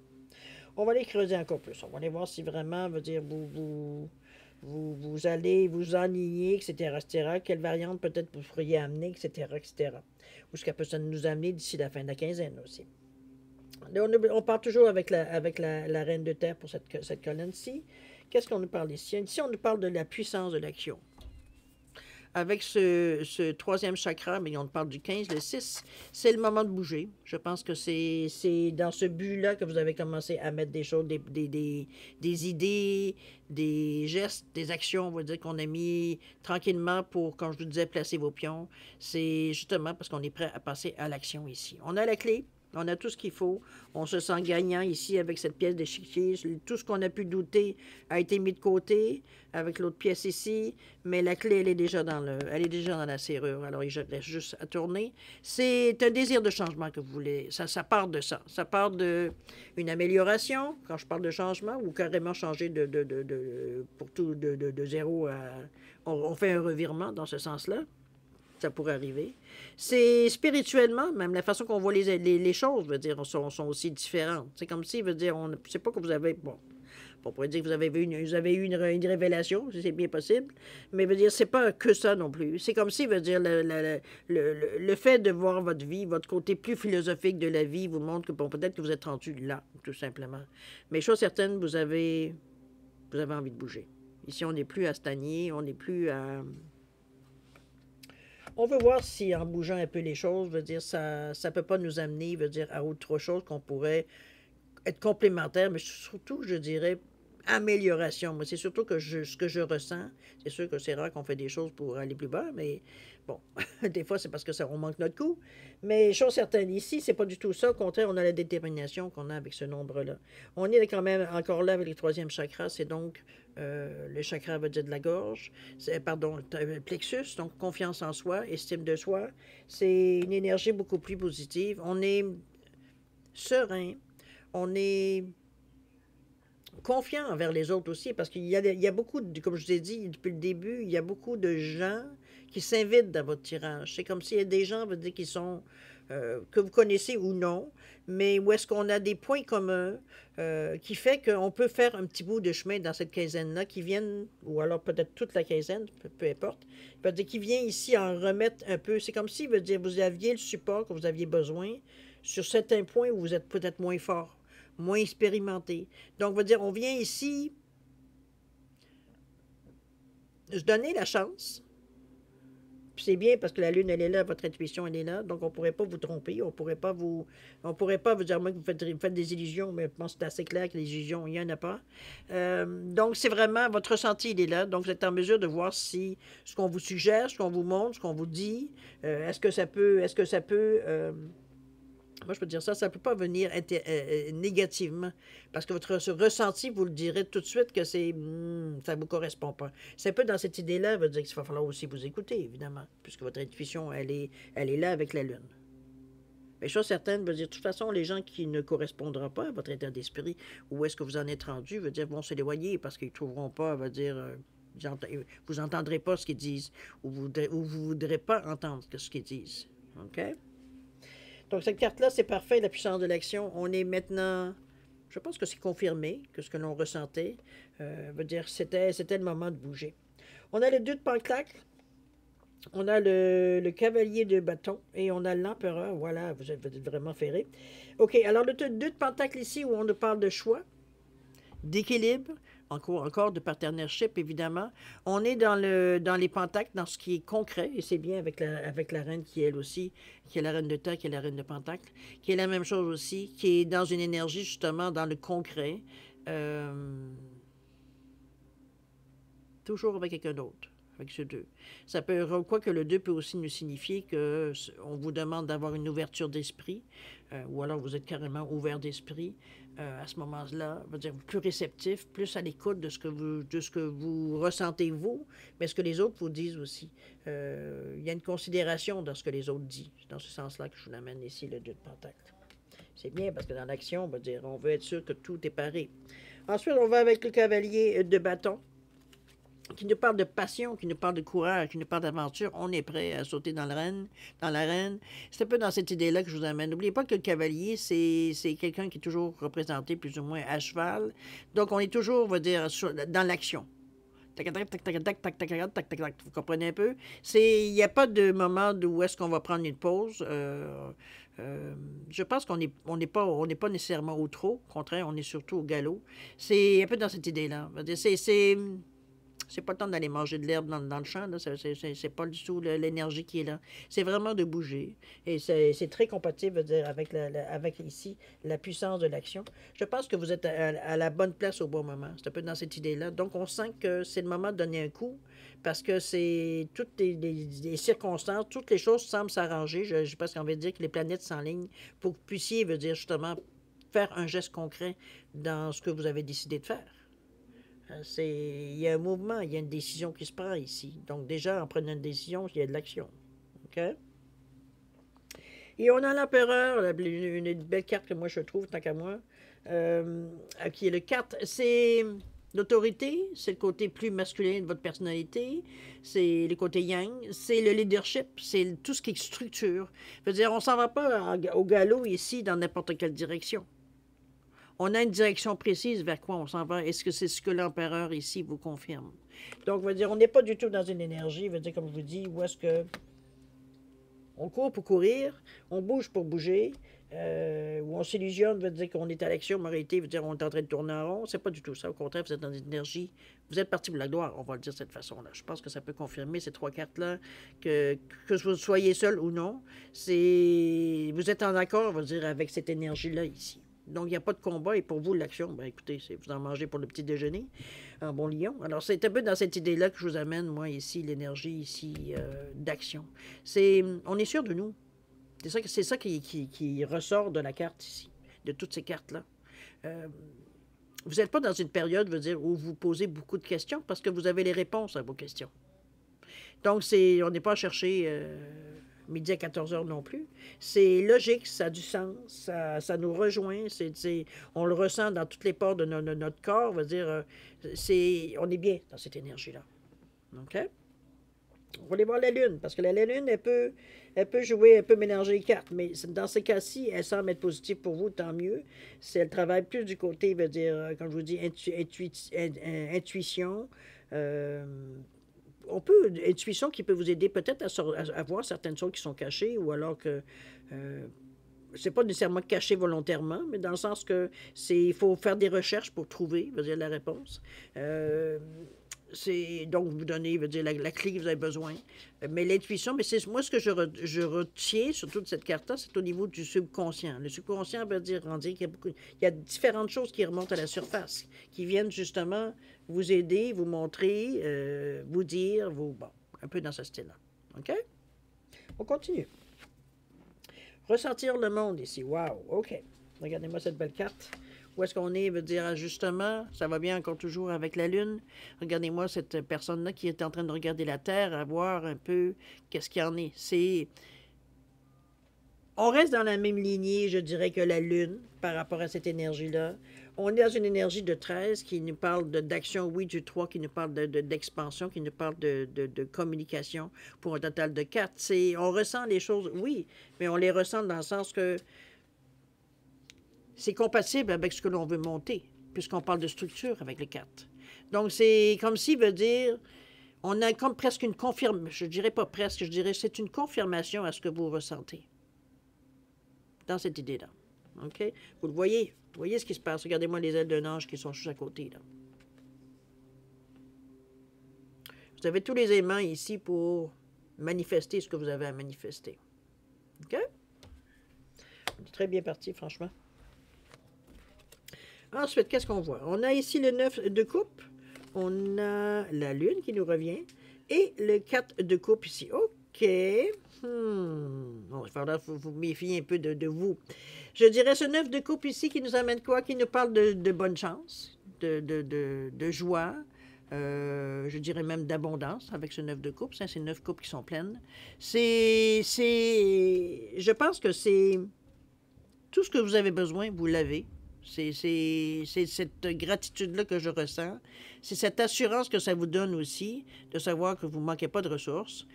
On va les creuser encore plus. On va aller voir si vraiment, veut dire, vous vous allez vous enligner, etc., etc. Quelle variante peut-être vous pourriez amener, etc., etc. Où ce qu'elle peut nous amener d'ici la fin de la quinzaine aussi. Là, on part toujours avec la reine de terre pour cette colonne-ci. Qu'est-ce qu'on nous parle ici? Ici, on nous parle de la puissance de l'action. Avec ce troisième chakra, mais on parle du 15, le 6, c'est le moment de bouger. Je pense que c'est dans ce but-là que vous avez commencé à mettre des choses, des idées, des gestes, des actions, on va dire, qu'on a mis tranquillement pour, comme je vous disais, placer vos pions. C'est justement parce qu'on est prêt à passer à l'action ici. On a la clé. On a tout ce qu'il faut. On se sent gagnant ici avec cette pièce d'échiquier. Tout ce qu'on a pu douter a été mis de côté avec l'autre pièce ici. Mais la clé, elle est déjà dans la serrure. Alors, il reste juste à tourner. C'est un désir de changement que vous voulez. Ça part de ça. Ça part d'une amélioration, quand je parle de changement, ou carrément changer pour tout de zéro à... On fait un revirement dans ce sens-là. Ça pourrait arriver. C'est spirituellement, même la façon qu'on voit les choses, veut dire, sont aussi différentes. C'est comme si, veut dire, on ne sait pas que vous avez, bon, on pourrait dire que vous avez eu une révélation, si c'est bien possible, mais veut dire, c'est pas que ça non plus. C'est comme si, veut dire, le fait de voir votre vie, votre côté plus philosophique de la vie, vous montre que, bon, peut-être que vous êtes rendu là, tout simplement. Mais chose certaine, vous avez envie de bouger. Ici, on n'est plus à stagner, on n'est plus à... On veut voir si en bougeant un peu les choses, veut dire, ça ne peut pas nous amener, veut dire, à autre chose qu'on pourrait être complémentaire, mais surtout, je dirais, amélioration. Moi, c'est surtout que ce que je ressens. C'est sûr que c'est rare qu'on fait des choses pour aller plus bas, mais bon, des fois, c'est parce que on manque notre coup. Mais chose certaine, ici, c'est pas du tout ça. Au contraire, on a la détermination qu'on a avec ce nombre-là. On est quand même encore là avec le troisième chakra, c'est donc le chakra, veut dire de la gorge, pardon, plexus, donc confiance en soi, estime de soi. C'est une énergie beaucoup plus positive. On est serein, on est confiant envers les autres aussi, parce qu'il y a beaucoup, comme je vous ai dit depuis le début, il y a beaucoup de gens qui s'invitent dans votre tirage. C'est comme s'il y a des gens, veut dire, qui sont, que vous connaissez ou non, mais où est-ce qu'on a des points communs qui fait qu'on peut faire un petit bout de chemin dans cette quinzaine-là, qui viennent, ou alors peut-être toute la quinzaine, peu importe, veut dire, qui vient ici en remettre un peu. C'est comme si, veut dire, vous aviez le support que vous aviez besoin sur certains points où vous êtes peut-être moins fort, moins expérimenté. Donc, on va dire, on vient ici se donner la chance. Puis c'est bien parce que la Lune, elle est là, votre intuition, elle est là. Donc, on ne pourrait pas vous tromper. On pourrait pas vous dire, moi, que vous faites des illusions, mais je pense que c'est assez clair que les illusions, il n'y en a pas. Donc, c'est vraiment, votre ressenti, il est là. Donc, vous êtes en mesure de voir si ce qu'on vous suggère, ce qu'on vous montre, ce qu'on vous dit, est-ce que ça peut moi, je peux dire ça ne peut pas venir négativement. Parce que votre ressenti, vous le direz tout de suite que ça ne vous correspond pas. C'est un peu dans cette idée-là, veut dire qu'il va falloir aussi vous écouter, évidemment, puisque votre intuition, elle est là avec la Lune. Mais chose certaine, veut dire, de toute façon, les gens qui ne correspondront pas à votre état d'esprit, où est-ce que vous en êtes rendu, veut dire, vont s'éloigner parce qu'ils ne trouveront pas, veut dire, vous n'entendrez pas ce qu'ils disent, ou vous ne voudrez pas entendre ce qu'ils disent. OK? Donc, cette carte-là, c'est parfait, la puissance de l'action. On est maintenant, je pense que c'est confirmé, que ce que l'on ressentait, veut dire, c'était le moment de bouger. On a le 2 de pentacle, on a le cavalier de bâton et on a l'empereur. Voilà, vous êtes vraiment ferré. OK, alors le 2 de pentacle ici, où on nous parle de choix, d'équilibre, encore de partnership, évidemment. On est dans les pentacles, dans ce qui est concret, et c'est bien avec la reine qui, elle aussi, qui est la reine de terre, qui est la reine de pentacle, qui est la même chose aussi, qui est dans une énergie, justement, dans le concret, toujours avec quelqu'un d'autre, avec ce 2. Ça peut, quoi que le 2 peut aussi nous signifier qu'on vous demande d'avoir une ouverture d'esprit, ou alors vous êtes carrément ouvert d'esprit, à ce moment-là, veut dire plus réceptif, plus à l'écoute de ce que vous ressentez vous, mais ce que les autres vous disent aussi. Il y a une considération dans ce que les autres disent. C'est dans ce sens-là que je vous amène ici, le 2 de pentacle. C'est bien parce que dans l'action, on veut être sûr que tout est paré. Ensuite, on va avec le cavalier de bâton, qui nous parle de passion, qui nous parle de courage, qui nous parle d'aventure. On est prêt à sauter dans l'arène. C'est un peu dans cette idée-là que je vous amène. N'oubliez pas que le cavalier, c'est quelqu'un qui est toujours représenté plus ou moins à cheval. Donc, on est toujours, on va dire, dans l'action. Tac, tac, tac, tac, tac, tac, tac, tac, tac, tac, tac. Vous comprenez un peu? Il n'y a pas de moment où est-ce qu'on va prendre une pause. Je pense qu'on n'est pas nécessairement au trop. Au contraire, on est surtout au galop. C'est un peu dans cette idée-là. C'est pas le temps d'aller manger de l'herbe dans le champ, là. C'est pas du tout l'énergie qui est là. C'est vraiment de bouger. Et c'est très compatible, je veux dire, avec ici la puissance de l'action. Je pense que vous êtes à la bonne place au bon moment. C'est un peu dans cette idée-là. Donc, on sent que c'est le moment de donner un coup parce que c'est toutes les circonstances, toutes les choses semblent s'arranger. Je pense qu'on veut dire que les planètes s'enlignent pour que vous puissiez, veut dire, justement, faire un geste concret dans ce que vous avez décidé de faire. Il y a un mouvement, il y a une décision qui se prend ici. Donc déjà, en prenant une décision, il y a de l'action. OK? Et on a l'empereur, une belle carte que moi je trouve, tant qu'à moi, qui est le 4. C'est l'autorité, c'est le côté plus masculin de votre personnalité, c'est le côté yang, c'est le leadership, c'est tout ce qui est structure. Je veux dire, on s'en va pas au galop ici dans n'importe quelle direction. On a une direction précise vers quoi on s'en va. Est-ce que c'est ce que l'empereur ici vous confirme? Donc, veut dire, on n'est pas du tout dans une énergie, veut dire, comme je vous dis, où est-ce que on court pour courir, on bouge pour bouger, ou on s'illusionne, veut dire qu'on est à l'action, mais en réalité, veut dire on est en train de tourner en rond. C'est pas du tout ça. Au contraire, vous êtes dans une énergie, vous êtes parti pour la gloire, on va le dire de cette façon-là. Je pense que ça peut confirmer ces trois cartes-là, que vous soyez seul ou non, vous êtes en accord, on va dire, avec cette énergie-là ici. Donc, il n'y a pas de combat. Et pour vous, l'action, ben écoutez, c'est vous en mangez pour le petit déjeuner, un bon lion. Alors, c'est un peu dans cette idée-là que je vous amène, moi, ici, l'énergie, ici, d'action. On est sûr de nous. C'est ça qui ressort de la carte ici, de toutes ces cartes-là. Vous n'êtes pas dans une période, je veux dire, où vous posez beaucoup de questions parce que vous avez les réponses à vos questions. Donc, on n'est pas à chercher midi à 14 heures non plus. C'est logique, ça a du sens, ça nous rejoint, on le ressent dans toutes les pores de notre corps. On va dire, on est bien dans cette énergie-là. OK? On va aller voir la Lune, parce que la Lune, elle peut jouer, elle peut mélanger les cartes, mais dans ces cas-ci, elle semble être positive pour vous, tant mieux. Si elle travaille plus du côté, veut dire, comme je vous dis, intuition, intuition qui peut vous aider peut-être à voir certaines choses qui sont cachées, ou alors que c'est pas nécessairement caché volontairement, mais dans le sens que il faut faire des recherches pour trouver, veut dire, la réponse. Donc vous donnez, veut dire, la clé que vous avez besoin. Mais l'intuition, mais c'est moi ce que je retiens surtout de cette carte-là, c'est au niveau du subconscient. Le subconscient veut dire qu'il y a différentes choses qui remontent à la surface, qui viennent justement vous aider, vous montrer, vous dire, bon, un peu dans ce style-là. OK? On continue. Ressentir le monde ici. Wow, OK. Regardez-moi cette belle carte. Où est-ce qu'on est, veut dire ajustement. Ça va bien encore toujours avec la Lune. Regardez-moi cette personne-là qui est en train de regarder la Terre, à voir un peu qu'est-ce qu'il y en est. On reste dans la même lignée, je dirais, que la Lune par rapport à cette énergie-là. On est dans une énergie de 13 qui nous parle d'action, oui, du 3 qui nous parle d'expansion, qui nous parle de communication pour un total de 4. On ressent les choses, oui, mais on les ressent dans le sens que c'est compatible avec ce que l'on veut monter, puisqu'on parle de structure avec les 4. Donc, c'est comme si, veut dire, on a comme presque une confirmation, je dirais pas presque, je dirais c'est une confirmation à ce que vous ressentez dans cette idée-là. OK? Vous le voyez? Vous voyez ce qui se passe? Regardez-moi les ailes d'un ange qui sont juste à côté, là. Vous avez tous les éléments ici pour manifester ce que vous avez à manifester. OK? On est très bien parti, franchement. Ensuite, qu'est-ce qu'on voit? On a ici le 9 de coupe. On a la Lune qui nous revient. Et le 4 de coupe ici. OK. Bon, il faudra vous méfier un peu de vous. Je dirais ce 9 de coupe ici qui nous amène quoi? Qui nous parle de bonne chance, de joie, je dirais même d'abondance avec ce 9 de coupe. Ça, c'est 9 coupes qui sont pleines. Je pense que c'est tout ce que vous avez besoin, vous l'avez. C'est cette gratitude-là que je ressens. C'est cette assurance que ça vous donne aussi, de savoir que vous ne manquez pas de ressources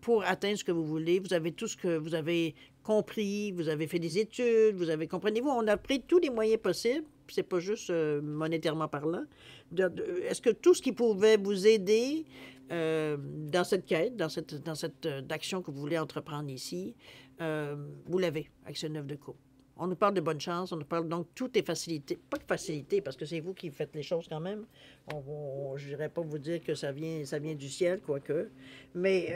pour atteindre ce que vous voulez. Vous avez tout ce que vous avez compris, vous avez fait des études, comprenez-vous, on a pris tous les moyens possibles c'est pas juste monétairement parlant. Est-ce que tout ce qui pouvait vous aider dans cette quête, dans cette action que vous voulez entreprendre ici, vous l'avez avec ce 9 de coupe? On nous parle de bonne chance, on nous parle donc tout est facilité. Pas de facilité, parce que c'est vous qui faites les choses quand même. Je n'irais pas vous dire que ça vient du ciel, quoique. Mais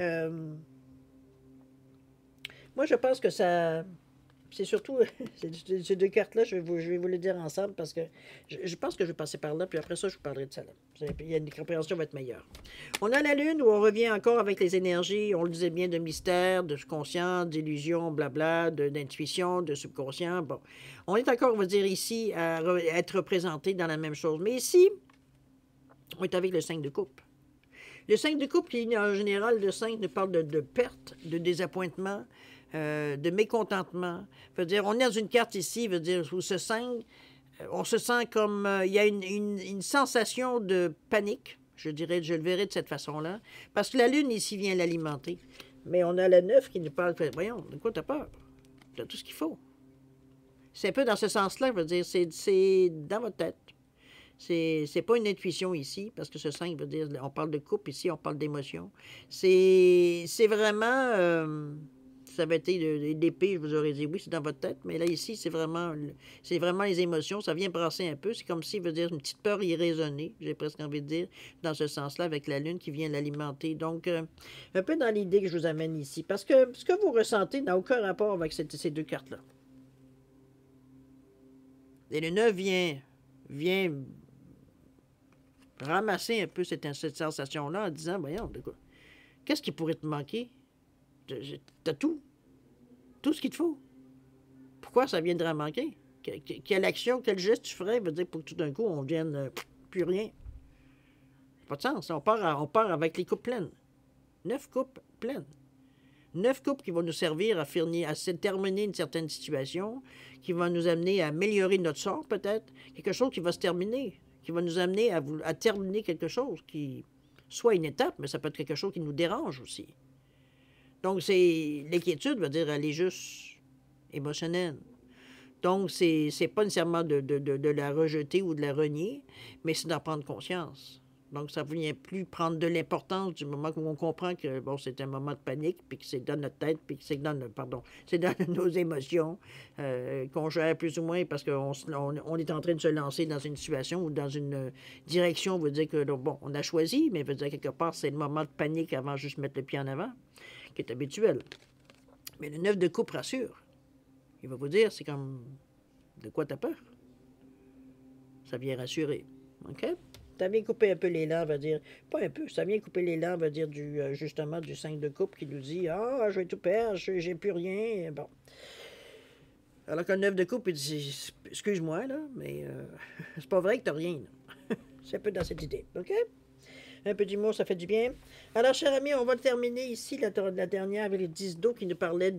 moi, je pense que ça... C'est surtout ces deux cartes-là, je vais vous les dire ensemble parce que je pense que je vais passer par là, puis après ça, je vous parlerai de ça là. Il y a une compréhension va être meilleure. On a la Lune où on revient encore avec les énergies, on le disait bien, de mystère, de conscient, d'illusion, blabla, d'intuition, de subconscient. Bon, on est encore, on va dire, ici, à être représenté dans la même chose. Mais ici, on est avec le 5 de coupe. Le 5 de coupe, qui en général, le 5 nous parle de perte, de désappointement, de mécontentement. Veut dire, on est dans une carte ici, veut dire, où on se sent comme, il y a une sensation de panique, je dirais, je le verrai de cette façon-là, parce que la Lune ici vient l'alimenter. Mais on a la 9 qui nous parle, voyons, de quoi t'as peur? T'as tout ce qu'il faut. C'est un peu dans ce sens-là, je veux dire, c'est dans votre tête. C'est pas une intuition ici, parce que ce 5 veut dire, on parle de couple ici, on parle d'émotion. C'est vraiment, ça avait été l'épée, je vous aurais dit, oui, c'est dans votre tête, mais là, ici, c'est vraiment les émotions, ça vient brasser un peu, c'est comme si, veut dire, une petite peur irraisonnée, j'ai presque envie de dire, dans ce sens-là, avec la Lune qui vient l'alimenter. Donc, un peu dans l'idée que je vous amène ici, parce que ce que vous ressentez n'a aucun rapport avec ces deux cartes-là. Et le 9 vient ramasser un peu cette sensation-là en disant, voyons, de quoi? Qu'est-ce qui pourrait te manquer? T'as tout. Tout ce qu'il te faut. Pourquoi ça viendrait à manquer? Quelle action, quel geste tu ferais veut dire pour que tout d'un coup, on vienne plus rien. Pas de sens. On part avec les coupes pleines. 9 coupes pleines. 9 coupes qui vont nous servir à terminer une certaine situation, qui va nous amener à améliorer notre sort peut-être, quelque chose qui va se terminer, qui va nous amener à terminer quelque chose qui soit une étape, mais ça peut être quelque chose qui nous dérange aussi. Donc, l'inquiétude, veut dire, elle est juste émotionnelle. Donc, c'est pas nécessairement de la rejeter ou de la renier, mais c'est d'en prendre conscience. Donc, ça ne vient plus prendre de l'importance du moment où on comprend que, bon, c'est un moment de panique, puis que c'est dans notre tête, puis que c'est dans nos émotions qu'on gère plus ou moins parce qu'on est en train de se lancer dans une situation ou dans une direction, veut dire que, bon, on a choisi, mais veut dire quelque part, c'est le moment de panique avant de juste mettre le pied en avant, qui est habituel. Mais le 9 de coupe rassure. Il va vous dire, c'est comme, de quoi t'as peur? Ça vient rassurer. OK? Ça vient couper un peu l'élan, va dire. Pas un peu, ça vient couper l'élan, va dire, justement, du 5 de coupe qui nous dit, ah, je vais tout perdre, j'ai plus rien. Bon. Alors qu'un 9 de coupe, il dit, excuse-moi, là, mais c'est pas vrai que t'as rien. C'est un peu dans cette idée. OK? Un petit mot, ça fait du bien. Alors, chers amis, on va terminer ici la dernière avec les 10 d'eau qui nous parlait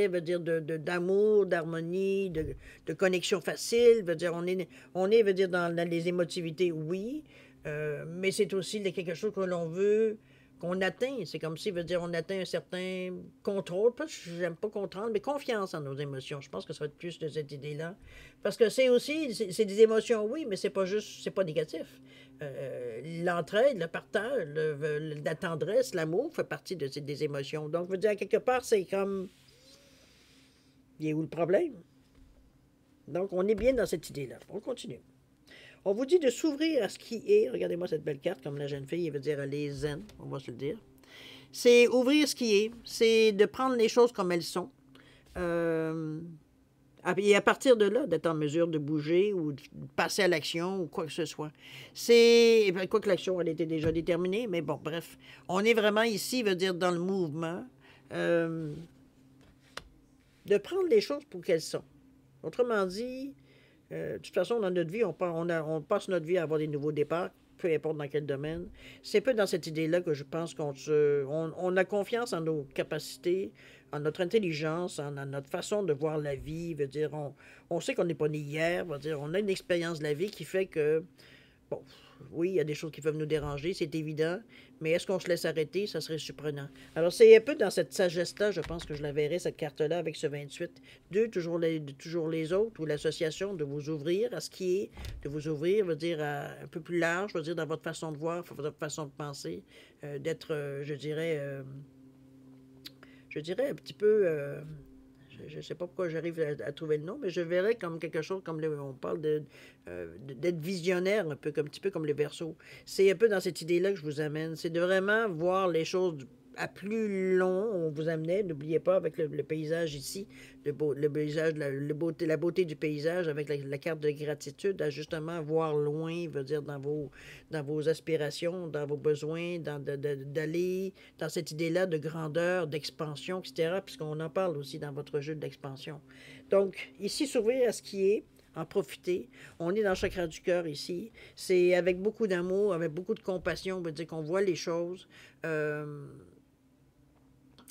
veut dire, d'amour, d'harmonie, de connexion facile, veut dire, veut dire, dans les émotivités, oui, mais c'est aussi quelque chose que l'on veut, qu'on atteint. C'est comme si, veut dire, on atteint un certain contrôle, pas, j'aime pas contrôle, mais confiance en nos émotions. Je pense que ça va être plus de cette idée-là. Parce que c'est des émotions, oui, mais c'est pas négatif. L'entraide, le partage, la tendresse, l'amour fait partie des émotions. Donc, je veux dire, quelque part, c'est comme... Il est où le problème? Donc, on est bien dans cette idée-là. On continue. On vous dit de s'ouvrir à ce qui est. Regardez-moi cette belle carte, comme la jeune fille, elle veut dire elle est zen, on va se le dire. C'est ouvrir ce qui est. C'est de prendre les choses comme elles sont. Et à partir de là, d'être en mesure de bouger ou de passer à l'action ou quoi que ce soit. Quoi que l'action, elle était déjà déterminée, mais bon, bref. On est vraiment ici, veut dire, dans le mouvement, de prendre les choses pour qu'elles sont. Autrement dit, de toute façon, dans notre vie, on passe notre vie à avoir des nouveaux départs, peu importe dans quel domaine. C'est un peu dans cette idée-là que je pense on a confiance en nos capacités, en notre intelligence, en notre façon de voir la vie. Veut dire, on sait qu'on n'est pas né hier. Veut dire, on a une expérience de la vie qui fait que Bon, oui, il y a des choses qui peuvent nous déranger, c'est évident, mais est-ce qu'on se laisse arrêter? Ça serait surprenant. Alors, c'est un peu dans cette sagesse-là, je pense que je la verrai, cette carte-là, avec ce 28. Deux, toujours les autres, ou l'association, de vous ouvrir à ce qui est, de vous ouvrir, veut dire, un peu plus large, veut dire, dans votre façon de voir, votre façon de penser, d'être, je dirais un petit peu... je ne sais pas pourquoi j'arrive à trouver le nom, mais je verrais comme quelque chose, comme on parle d'être visionnaire, un petit peu comme le Verseau. C'est un peu dans cette idée-là que je vous amène. C'est de vraiment voir les choses à plus long. On vous amenait, n'oubliez pas, avec le paysage ici, le paysage, la beauté du paysage, avec la carte de gratitude, à justement voir loin, veut dire dans vos aspirations, dans vos besoins, d'aller dans cette idée-là de grandeur, d'expansion, etc., puisqu'on en parle aussi dans votre jeu d'expansion. Donc, ici, s'ouvrir à ce qui est, en profiter. On est dans le chakra du cœur ici. C'est avec beaucoup d'amour, avec beaucoup de compassion, on veut dire qu'on voit les choses.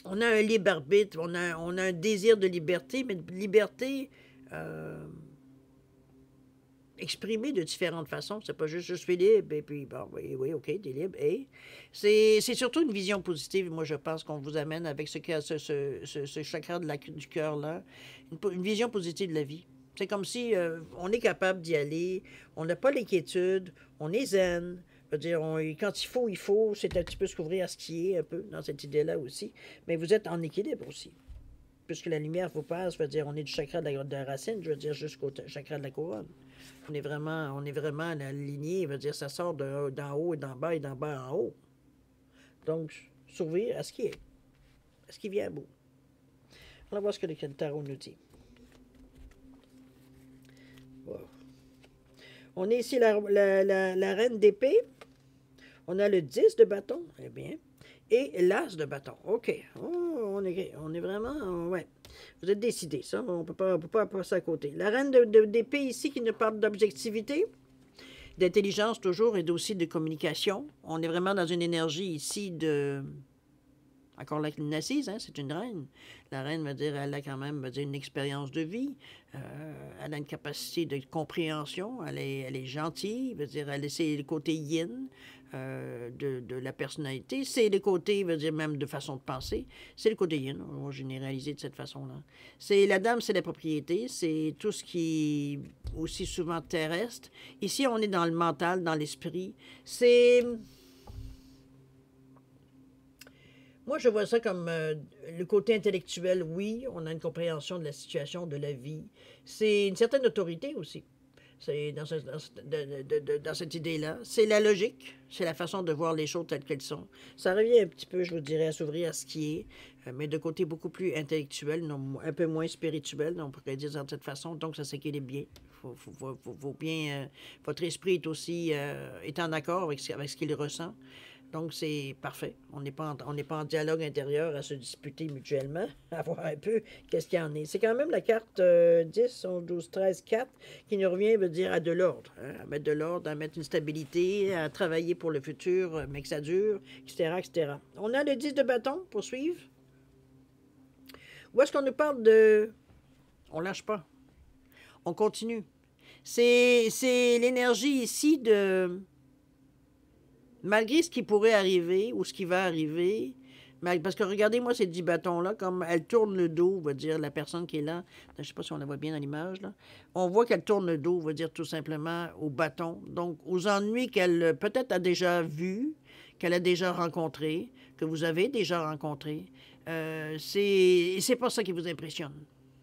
On a un libre arbitre, on a un désir de liberté, mais de liberté exprimée de différentes façons. C'est pas juste je suis libre, et puis, bon, oui, oui, OK, t'es libre. Et c'est surtout une vision positive, moi, je pense, qu'on vous amène avec ce chakra du cœur-là. Une vision positive de la vie. C'est comme si on est capable d'y aller, on n'a pas l'inquiétude, on est zen. Je veux dire, quand il faut, c'est un petit peu s'ouvrir à ce qui est, un peu, dans cette idée-là aussi. Mais vous êtes en équilibre aussi. Puisque la lumière vous passe, je veux dire, on est du chakra de la racine, je veux dire, jusqu'au chakra de la couronne. On est vraiment aligné, je veux dire, ça sort d'en haut et d'en bas en haut. Donc, s'ouvrir à ce qui est, à ce qui vient à bout. On va voir ce que le tarot nous dit. Wow. On est ici la reine d'épée. On a le 10 de bâton, eh bien, et l'as de bâton. OK. Oh, on est vraiment... ouais. Vous êtes décidés, ça. On ne peut pas passer à côté. La reine d'épée ici qui nous parle d'objectivité, d'intelligence toujours et aussi de communication. On est vraiment dans une énergie ici de... Encore là, une assise, hein, c'est une reine. La reine, veut dire, elle a quand même une expérience de vie. Elle a une capacité de compréhension. Elle est gentille. Veut dire, c'est le côté yin de la personnalité. C'est le côté, veut dire, même de façon de penser. C'est le côté yin. On va généraliser de cette façon-là. C'est la dame, c'est la propriété. C'est tout ce qui est aussi souvent terrestre. Ici, on est dans le mental, dans l'esprit. C'est... Moi, je vois ça comme le côté intellectuel, oui, on a une compréhension de la situation, de la vie. C'est une certaine autorité aussi. C'est dans cette idée-là. C'est la logique, c'est la façon de voir les choses telles qu'elles sont. Ça revient un petit peu, je vous dirais, à s'ouvrir à ce qui est, mais de côté beaucoup plus intellectuel, non, un peu moins spirituel, on pourrait dire de cette façon. Donc, ça s'équilibre bien. Faut bien votre esprit est aussi est en accord avec ce qu'il ressent. Donc, c'est parfait. On n'est pas en dialogue intérieur à se disputer mutuellement, à voir un peu qu'est-ce qu'il y en est. C'est quand même la carte 10, 11, 12, 13, 4 qui nous revient, veut dire, à de l'ordre. Hein, à mettre de l'ordre, à mettre une stabilité, à travailler pour le futur, mais que ça dure, etc., etc. On a le 10 de bâton pour suivre. Où est-ce qu'on nous parle de... On lâche pas. On continue. C'est l'énergie ici de... Malgré ce qui pourrait arriver ou ce qui va arriver, parce que regardez-moi ces 10 bâtons-là, comme elle tourne le dos, on va dire, la personne qui est là. Je ne sais pas si on la voit bien dans l'image, là. On voit qu'elle tourne le dos, on va dire tout simplement, au bâton. Donc, aux ennuis qu'elle peut-être a déjà vus, qu'elle a déjà rencontrés, que vous avez déjà rencontrés. C'est pas ça qui vous impressionne.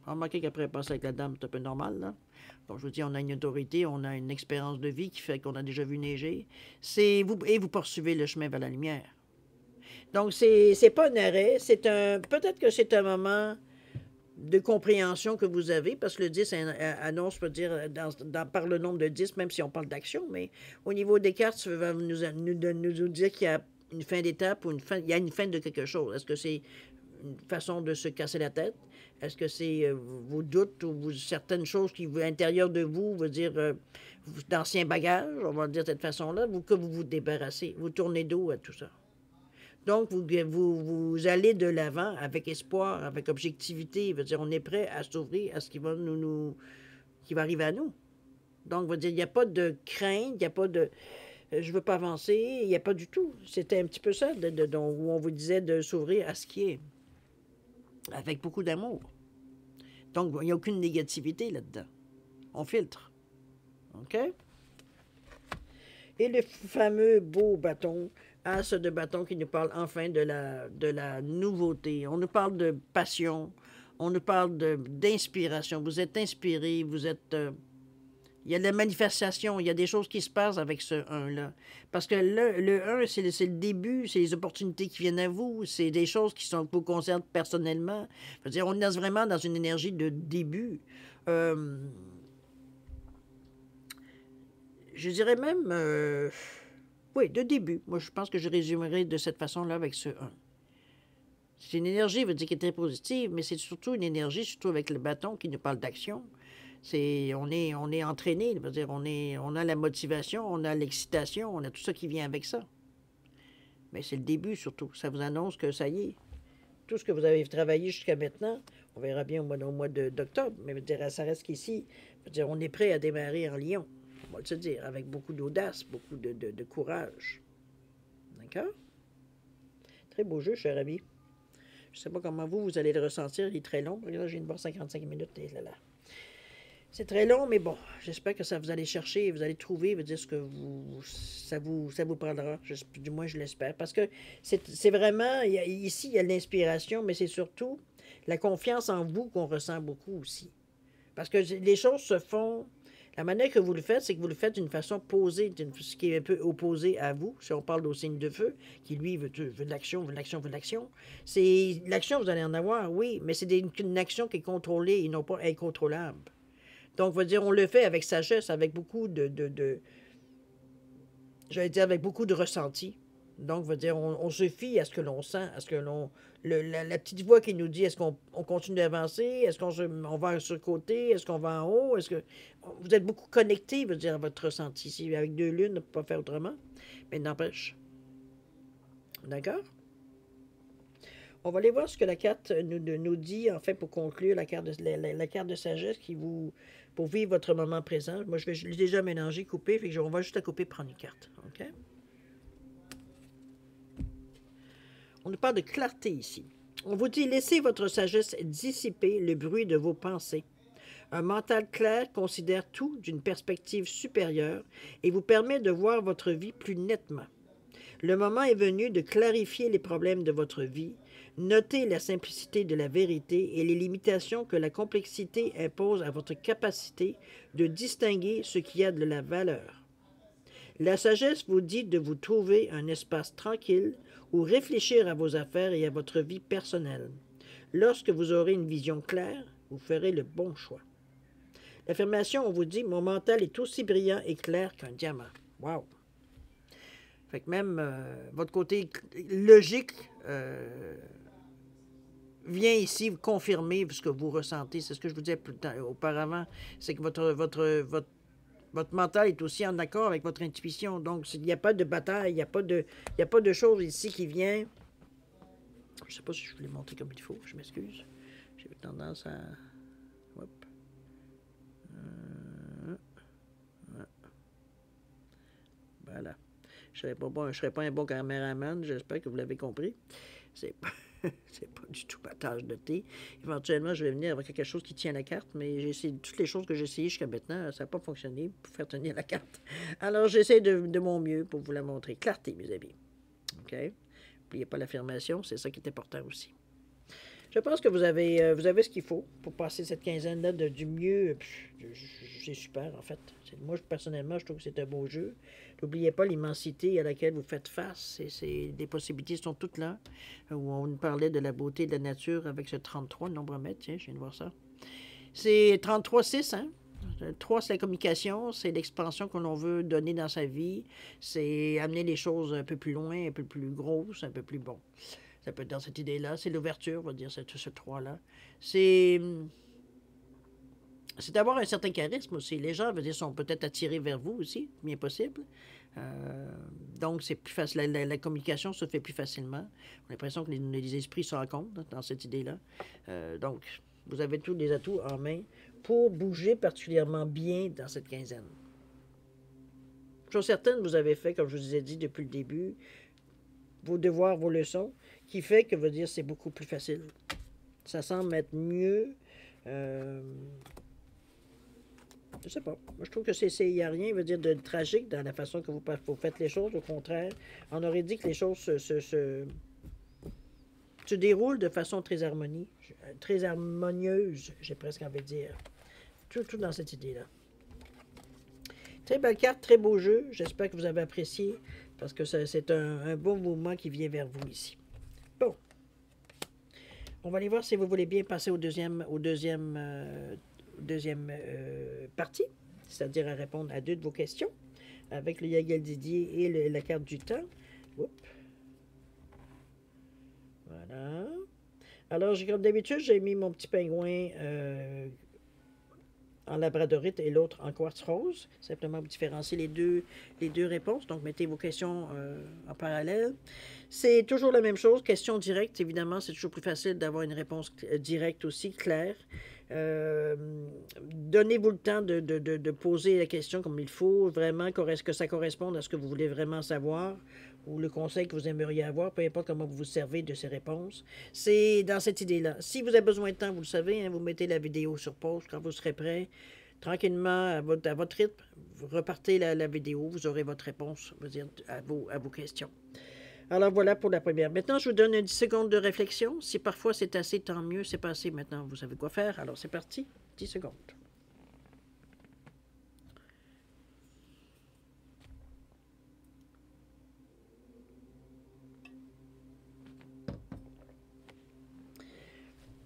Remarquez qu'après passer avec la dame, c'est un peu normal, là. Comme je vous dis, on a une autorité, on a une expérience de vie qui fait qu'on a déjà vu neiger. Et vous poursuivez le chemin vers la lumière. Donc, c'est pas un arrêt, peut-être que c'est un moment de compréhension que vous avez, parce que le 10 annonce, peut dire, par le nombre de 10, même si on parle d'action, mais au niveau des cartes, ça va nous dire qu'il y a une fin d'étape ou il y a une fin de quelque chose. Est-ce que c'est une façon de se casser la tête? Est-ce que c'est vos doutes ou certaines choses qui, à l'intérieur de vous, veut dire d'anciens bagages, on va le dire de cette façon-là, que vous vous débarrassez, vous tournez dos à tout ça. Donc, vous allez de l'avant avec espoir, avec objectivité. Veut dire, on est prêt à s'ouvrir à ce qui va qui va arriver à nous. Donc, on va dire, il n'y a pas de crainte, il n'y a pas de je veux pas avancer, il n'y a pas du tout. C'était un petit peu ça, où on vous disait de s'ouvrir à ce qui est, avec beaucoup d'amour. Donc, il n'y a aucune négativité là-dedans. On filtre. OK? Et le fameux beau bâton, as de bâton qui nous parle enfin de la nouveauté. On nous parle de passion, on nous parle d'inspiration. Vous êtes inspiré, vous êtes... il y a de la manifestation, il y a des choses qui se passent avec ce 1-là. Parce que le 1, c'est le début, c'est les opportunités qui viennent à vous, c'est des choses qui vous concernent personnellement. Je veux dire, on est vraiment dans une énergie de début. Je dirais même, oui, de début. Moi, je pense que je résumerai de cette façon-là avec ce 1. C'est une énergie, veut dire, qui est très positive, mais c'est surtout une énergie, surtout avec le bâton, qui nous parle d'action. On est entraîné, veut dire, on a la motivation, on a l'excitation, on a tout ça qui vient avec ça. Mais c'est le début surtout. Ça vous annonce que ça y est. Tout ce que vous avez travaillé jusqu'à maintenant, on verra bien au mois d'octobre, mais veut dire, ça reste qu'ici, veut dire, on est prêt à démarrer en Lion. On va le se dire, avec beaucoup d'audace, beaucoup de courage. D'accord? Très beau jeu, cher ami. Je ne sais pas comment vous allez le ressentir. Il est très long. Là, j'ai une barre 55 minutes. Et là. C'est très long, mais bon, j'espère que ça vous allez chercher, vous allez trouver, vous dire ce que ça vous prendra. Du moins, je l'espère. Parce que c'est vraiment, ici, il y a l'inspiration, mais c'est surtout la confiance en vous qu'on ressent beaucoup aussi. Parce que les choses se font. La manière que vous le faites, c'est que vous le faites d'une façon posée, ce qui est un peu opposé à vous, si on parle au signe de feu, qui lui veut de l'action, veut de l'action, veut de l'action. C'est l'action, vous allez en avoir, oui, mais c'est une action qui est contrôlée et non pas incontrôlable. Donc, on va dire, on le fait avec sagesse, avec beaucoup j'allais dire, avec beaucoup de ressenti. Donc, on va dire, on se fie à ce que l'on sent, à ce que l'on... la petite voix qui nous dit, est-ce qu'on continue d'avancer? Est-ce on va sur le côté? Est-ce qu'on va en haut? Est-ce que... Vous êtes beaucoup connecté, je veux dire, à votre ressenti. Si avec 2 lunes, on ne peut pas faire autrement. Mais n'empêche. D'accord? On va aller voir ce que la carte nous dit, en fait, pour conclure, la carte de sagesse qui vous... pour vivre votre moment présent. Moi, je l'ai déjà mélangé, coupé, fait que on va juste à couper, prendre une carte. OK? On nous parle de clarté ici. On vous dit, laissez votre sagesse dissiper le bruit de vos pensées. Un mental clair considère tout d'une perspective supérieure et vous permet de voir votre vie plus nettement. Le moment est venu de clarifier les problèmes de votre vie. Notez la simplicité de la vérité et les limitations que la complexité impose à votre capacité de distinguer ce qui a de la valeur. La sagesse vous dit de vous trouver un espace tranquille où réfléchir à vos affaires et à votre vie personnelle. Lorsque vous aurez une vision claire, vous ferez le bon choix. L'affirmation, on vous dit, mon mental est aussi brillant et clair qu'un diamant. Wow! Fait que même votre côté logique vient ici vous confirmer ce que vous ressentez. C'est ce que je vous disais auparavant. C'est que votre mental est aussi en accord avec votre intuition. Donc, il n'y a pas de bataille, il n'y a pas de choses ici qui vient. Je ne sais pas si je voulais montrer comme il faut, je m'excuse. J'ai tendance à... Hop. Voilà. Je ne serais pas un bon caméraman, j'espère que vous l'avez compris. C'est pas, c'est pas du tout ma tâche de thé. Éventuellement, je vais venir avec quelque chose qui tient la carte, mais j'ai essayé toutes les choses que j'ai essayées jusqu'à maintenant, ça n'a pas fonctionné pour faire tenir la carte. Alors, j'essaie de mon mieux pour vous la montrer. Clarté, mes amis. OK? N'oubliez pas l'affirmation, c'est ça qui est important aussi. Je pense que vous avez ce qu'il faut pour passer cette quinzaine-là du mieux. C'est super, en fait. Moi, personnellement, je trouve que c'est un beau jeu. N'oubliez pas l'immensité à laquelle vous faites face. Des possibilités sont toutes là. Où on nous parlait de la beauté de la nature avec ce 33, le nombre-mètre. Tiens, je viens de voir ça. C'est 33-6, hein? 3, c'est la communication, c'est l'expansion que l'on veut donner dans sa vie. C'est amener les choses un peu plus loin, un peu plus grosses, un peu plus bon. Ça peut être dans cette idée-là. C'est l'ouverture, on va dire, ce 3-là. C'est d'avoir un certain charisme aussi. Les gens, sont peut-être attirés vers vous aussi, bien possible. Donc, c'est plus facile. La communication se fait plus facilement. On a l'impression que les esprits se rencontrent dans cette idée-là. Donc, Vous avez tous les atouts en main pour bouger particulièrement bien dans cette quinzaine. Chose certaine, vous avez fait, comme je vous ai dit depuis le début, vos devoirs, vos leçons, qui fait que, veut dire, c'est beaucoup plus facile. Ça semble être mieux. Je sais pas. Moi, je trouve que il n'y a rien, veut dire, de tragique dans la façon que vous faites les choses. Au contraire, on aurait dit que les choses se déroulent de façon très harmonieuse, j'ai presque envie de dire. Tout dans cette idée-là. Très belle carte, très beau jeu. J'espère que vous avez apprécié parce que c'est un bon mouvement qui vient vers vous ici. Bon. On va aller voir si vous voulez bien passer au deuxième partie, c'est-à-dire à répondre à 2 de vos questions avec le Yael Didier et la carte du temps. Oups. Voilà. Alors, comme d'habitude, j'ai mis mon petit pingouin en labradorite et l'autre en quartz rose. Simplement vous différencier les deux réponses. Donc, mettez vos questions en parallèle. C'est toujours la même chose. Question directe, évidemment, c'est toujours plus facile d'avoir une réponse directe aussi, claire. Donnez-vous le temps de poser la question comme il faut, vraiment, que ça corresponde à ce que vous voulez vraiment savoir ou le conseil que vous aimeriez avoir, peu importe comment vous vous servez de ces réponses. C'est dans cette idée-là. Si vous avez besoin de temps, vous le savez, hein, vous mettez la vidéo sur pause quand vous serez prêt. Tranquillement, à votre rythme, vous repartez la vidéo, vous aurez votre réponse, je veux dire, à vos questions. Alors voilà pour la première. Maintenant, je vous donne 10 secondes de réflexion. Si parfois c'est assez, tant mieux. C'est pas assez, maintenant vous savez quoi faire. Alors c'est parti, 10 secondes.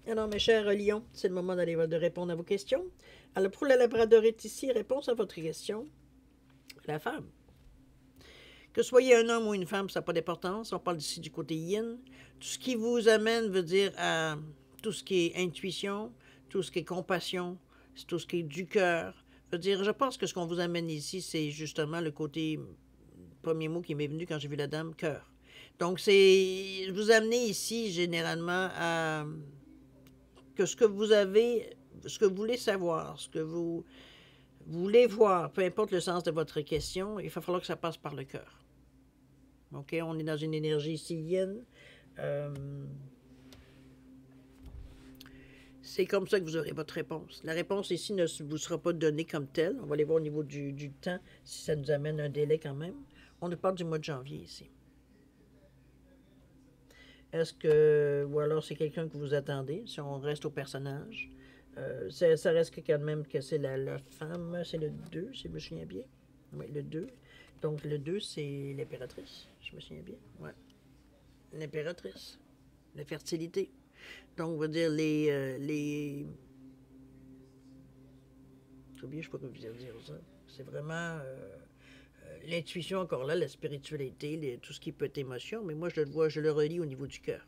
Alors mes chers lions, c'est le moment de répondre à vos questions. Alors pour la labradorite ici, réponse à votre question, la femme. Que soyez un homme ou une femme, ça n'a pas d'importance. On parle ici du côté yin. Tout ce qui vous amène veut dire à tout ce qui est intuition, tout ce qui est compassion, tout ce qui est du cœur. Veut dire, je pense que ce qu'on vous amène ici, c'est justement le côté, premier mot qui m'est venu quand j'ai vu la dame, cœur. Donc, c'est vous amener ici généralement à que ce que vous avez, ce que vous voulez savoir, ce que vous voulez voir, peu importe le sens de votre question, il va falloir que ça passe par le cœur. OK? On est dans une énergie ici yin. C'est comme ça que vous aurez votre réponse. La réponse ici ne vous sera pas donnée comme telle. On va aller voir au niveau du temps, si ça nous amène un délai quand même. On nous parle du mois de janvier ici. Est-ce que... Ou alors c'est quelqu'un que vous attendez, si on reste au personnage. Ça reste quand même que c'est la femme, c'est le 2, si je me souviens bien. Oui, le 2. Donc le 2, c'est l'impératrice, je me souviens bien. Ouais. L'impératrice. La fertilité. Donc, on va dire les... J'ai oublié, je ne sais pas comment dire ça. C'est vraiment l'intuition encore là, la spiritualité, tout ce qui peut être émotion, mais moi, je le vois, je le relie au niveau du cœur.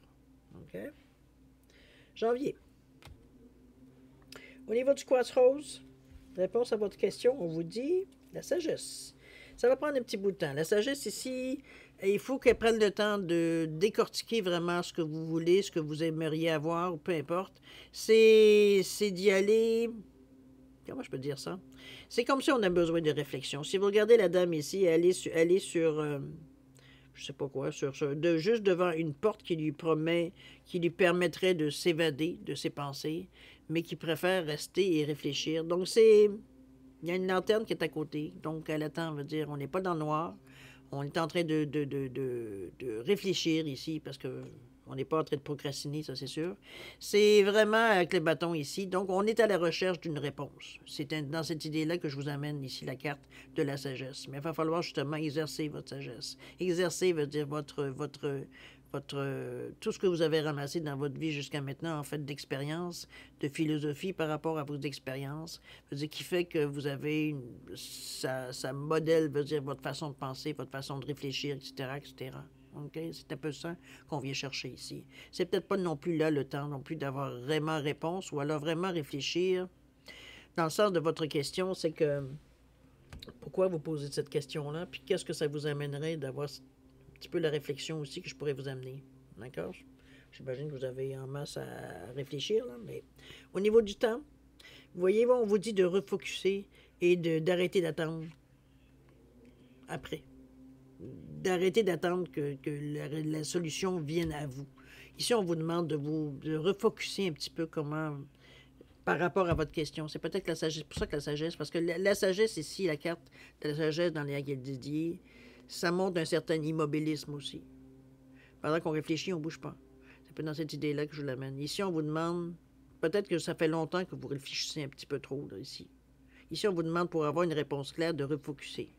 OK? Janvier. Au niveau du quartz rose, réponse à votre question, on vous dit la sagesse. Ça va prendre un petit bout de temps. La sagesse ici, il faut qu'elle prenne le temps de décortiquer vraiment ce que vous voulez, ce que vous aimeriez avoir, ou peu importe. C'est d'y aller... Comment je peux dire ça? C'est comme si on a besoin de réflexion. Si vous regardez la dame ici, elle est sur je sais pas quoi, juste devant une porte qui lui permettrait de s'évader de ses pensées, mais qui préfère rester et réfléchir. Donc il y a une lanterne qui est à côté, donc elle attend, veut dire, on n'est pas dans le noir, on est en train de réfléchir ici, parce que on n'est pas en train de procrastiner, ça c'est sûr. C'est vraiment avec le bâton ici. Donc, on est à la recherche d'une réponse. C'est dans cette idée-là que je vous amène ici la carte de la sagesse. Mais il va falloir justement exercer votre sagesse. Exercer veut dire tout ce que vous avez ramassé dans votre vie jusqu'à maintenant, en fait, d'expérience, de philosophie par rapport à vos expériences, veut dire qui fait que vous avez ça modèle, veut dire votre façon de penser, votre façon de réfléchir, etc., etc. Okay? C'est un peu ça qu'on vient chercher ici. C'est peut-être pas non plus là le temps non plus d'avoir vraiment réponse ou alors vraiment réfléchir. Dans le sens de votre question, c'est que pourquoi vous posez cette question-là, puis qu'est-ce que ça vous amènerait d'avoir un petit peu la réflexion aussi que je pourrais vous amener. D'accord? J'imagine que vous avez en masse à réfléchir, là, mais au niveau du temps, vous voyez, on vous dit de refocuser et d'arrêter d'attendre après. D'arrêter d'attendre que la solution vienne à vous. Ici, on vous demande de refocuser un petit peu comment par rapport à votre question. C'est peut-être la sagesse, pour ça que la sagesse, parce que la sagesse ici, la carte de la sagesse dans les Aguilles Didier, ça montre un certain immobilisme aussi. Pendant qu'on réfléchit, on ne bouge pas. C'est pas dans cette idée-là que je l'amène. Ici, on vous demande, peut-être que ça fait longtemps que vous réfléchissez un petit peu trop, là, ici. Ici, on vous demande, pour avoir une réponse claire, de refocuser,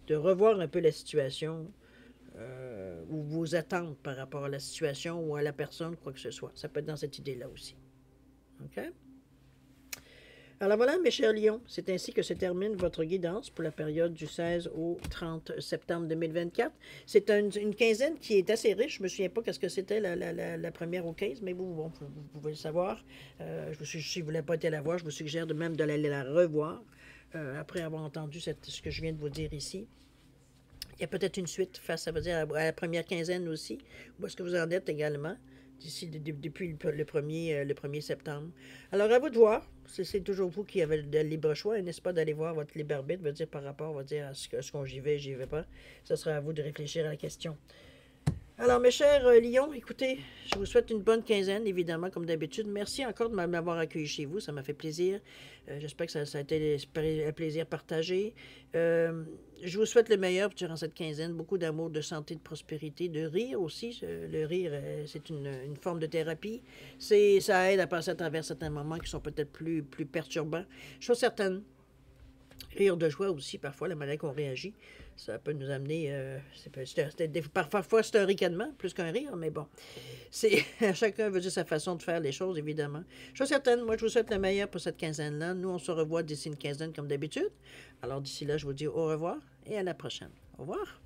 de revoir un peu la situation ou vos attentes par rapport à la situation ou à la personne, quoi que ce soit. Ça peut être dans cette idée-là aussi. OK? Alors voilà, mes chers lions, c'est ainsi que se termine votre guidance pour la période du 16 au 30 septembre 2024. C'est une quinzaine qui est assez riche. Je ne me souviens pas qu'est-ce que c'était la première au 15, mais vous pouvez le savoir. Si vous ne l'avez pas été la voir, je vous suggère de même de la revoir après avoir entendu ce que je viens de vous dire ici. Il y a peut-être une suite face, ça veut dire, à la première quinzaine aussi. Où est-ce que vous en êtes également? D'ici, depuis le 1er septembre. Alors, à vous de voir. C'est toujours vous qui avez le libre choix, n'est-ce pas, d'aller voir votre libre arbitre, veut dire par rapport, on va dire, à ce qu'on j'y vais pas. Ce sera à vous de réfléchir à la question. Alors, mes chers lions, écoutez, je vous souhaite une bonne quinzaine, évidemment, comme d'habitude. Merci encore de m'avoir accueilli chez vous, ça m'a fait plaisir. J'espère que ça a été un plaisir partagé. Je vous souhaite le meilleur durant cette quinzaine, beaucoup d'amour, de santé, de prospérité, de rire aussi. Le rire, c'est une forme de thérapie. Ça aide à passer à travers certains moments qui sont peut-être plus perturbants. Chose certaine, rire de joie aussi, parfois, la manière qu'on réagit. Ça peut nous amener... parfois, c'est un ricanement, plus qu'un rire, mais bon. Chacun veut dire sa façon de faire les choses, évidemment. Je suis certaine, moi, je vous souhaite le meilleur pour cette quinzaine-là. Nous, on se revoit d'ici une quinzaine, comme d'habitude. Alors, d'ici là, je vous dis au revoir et à la prochaine. Au revoir.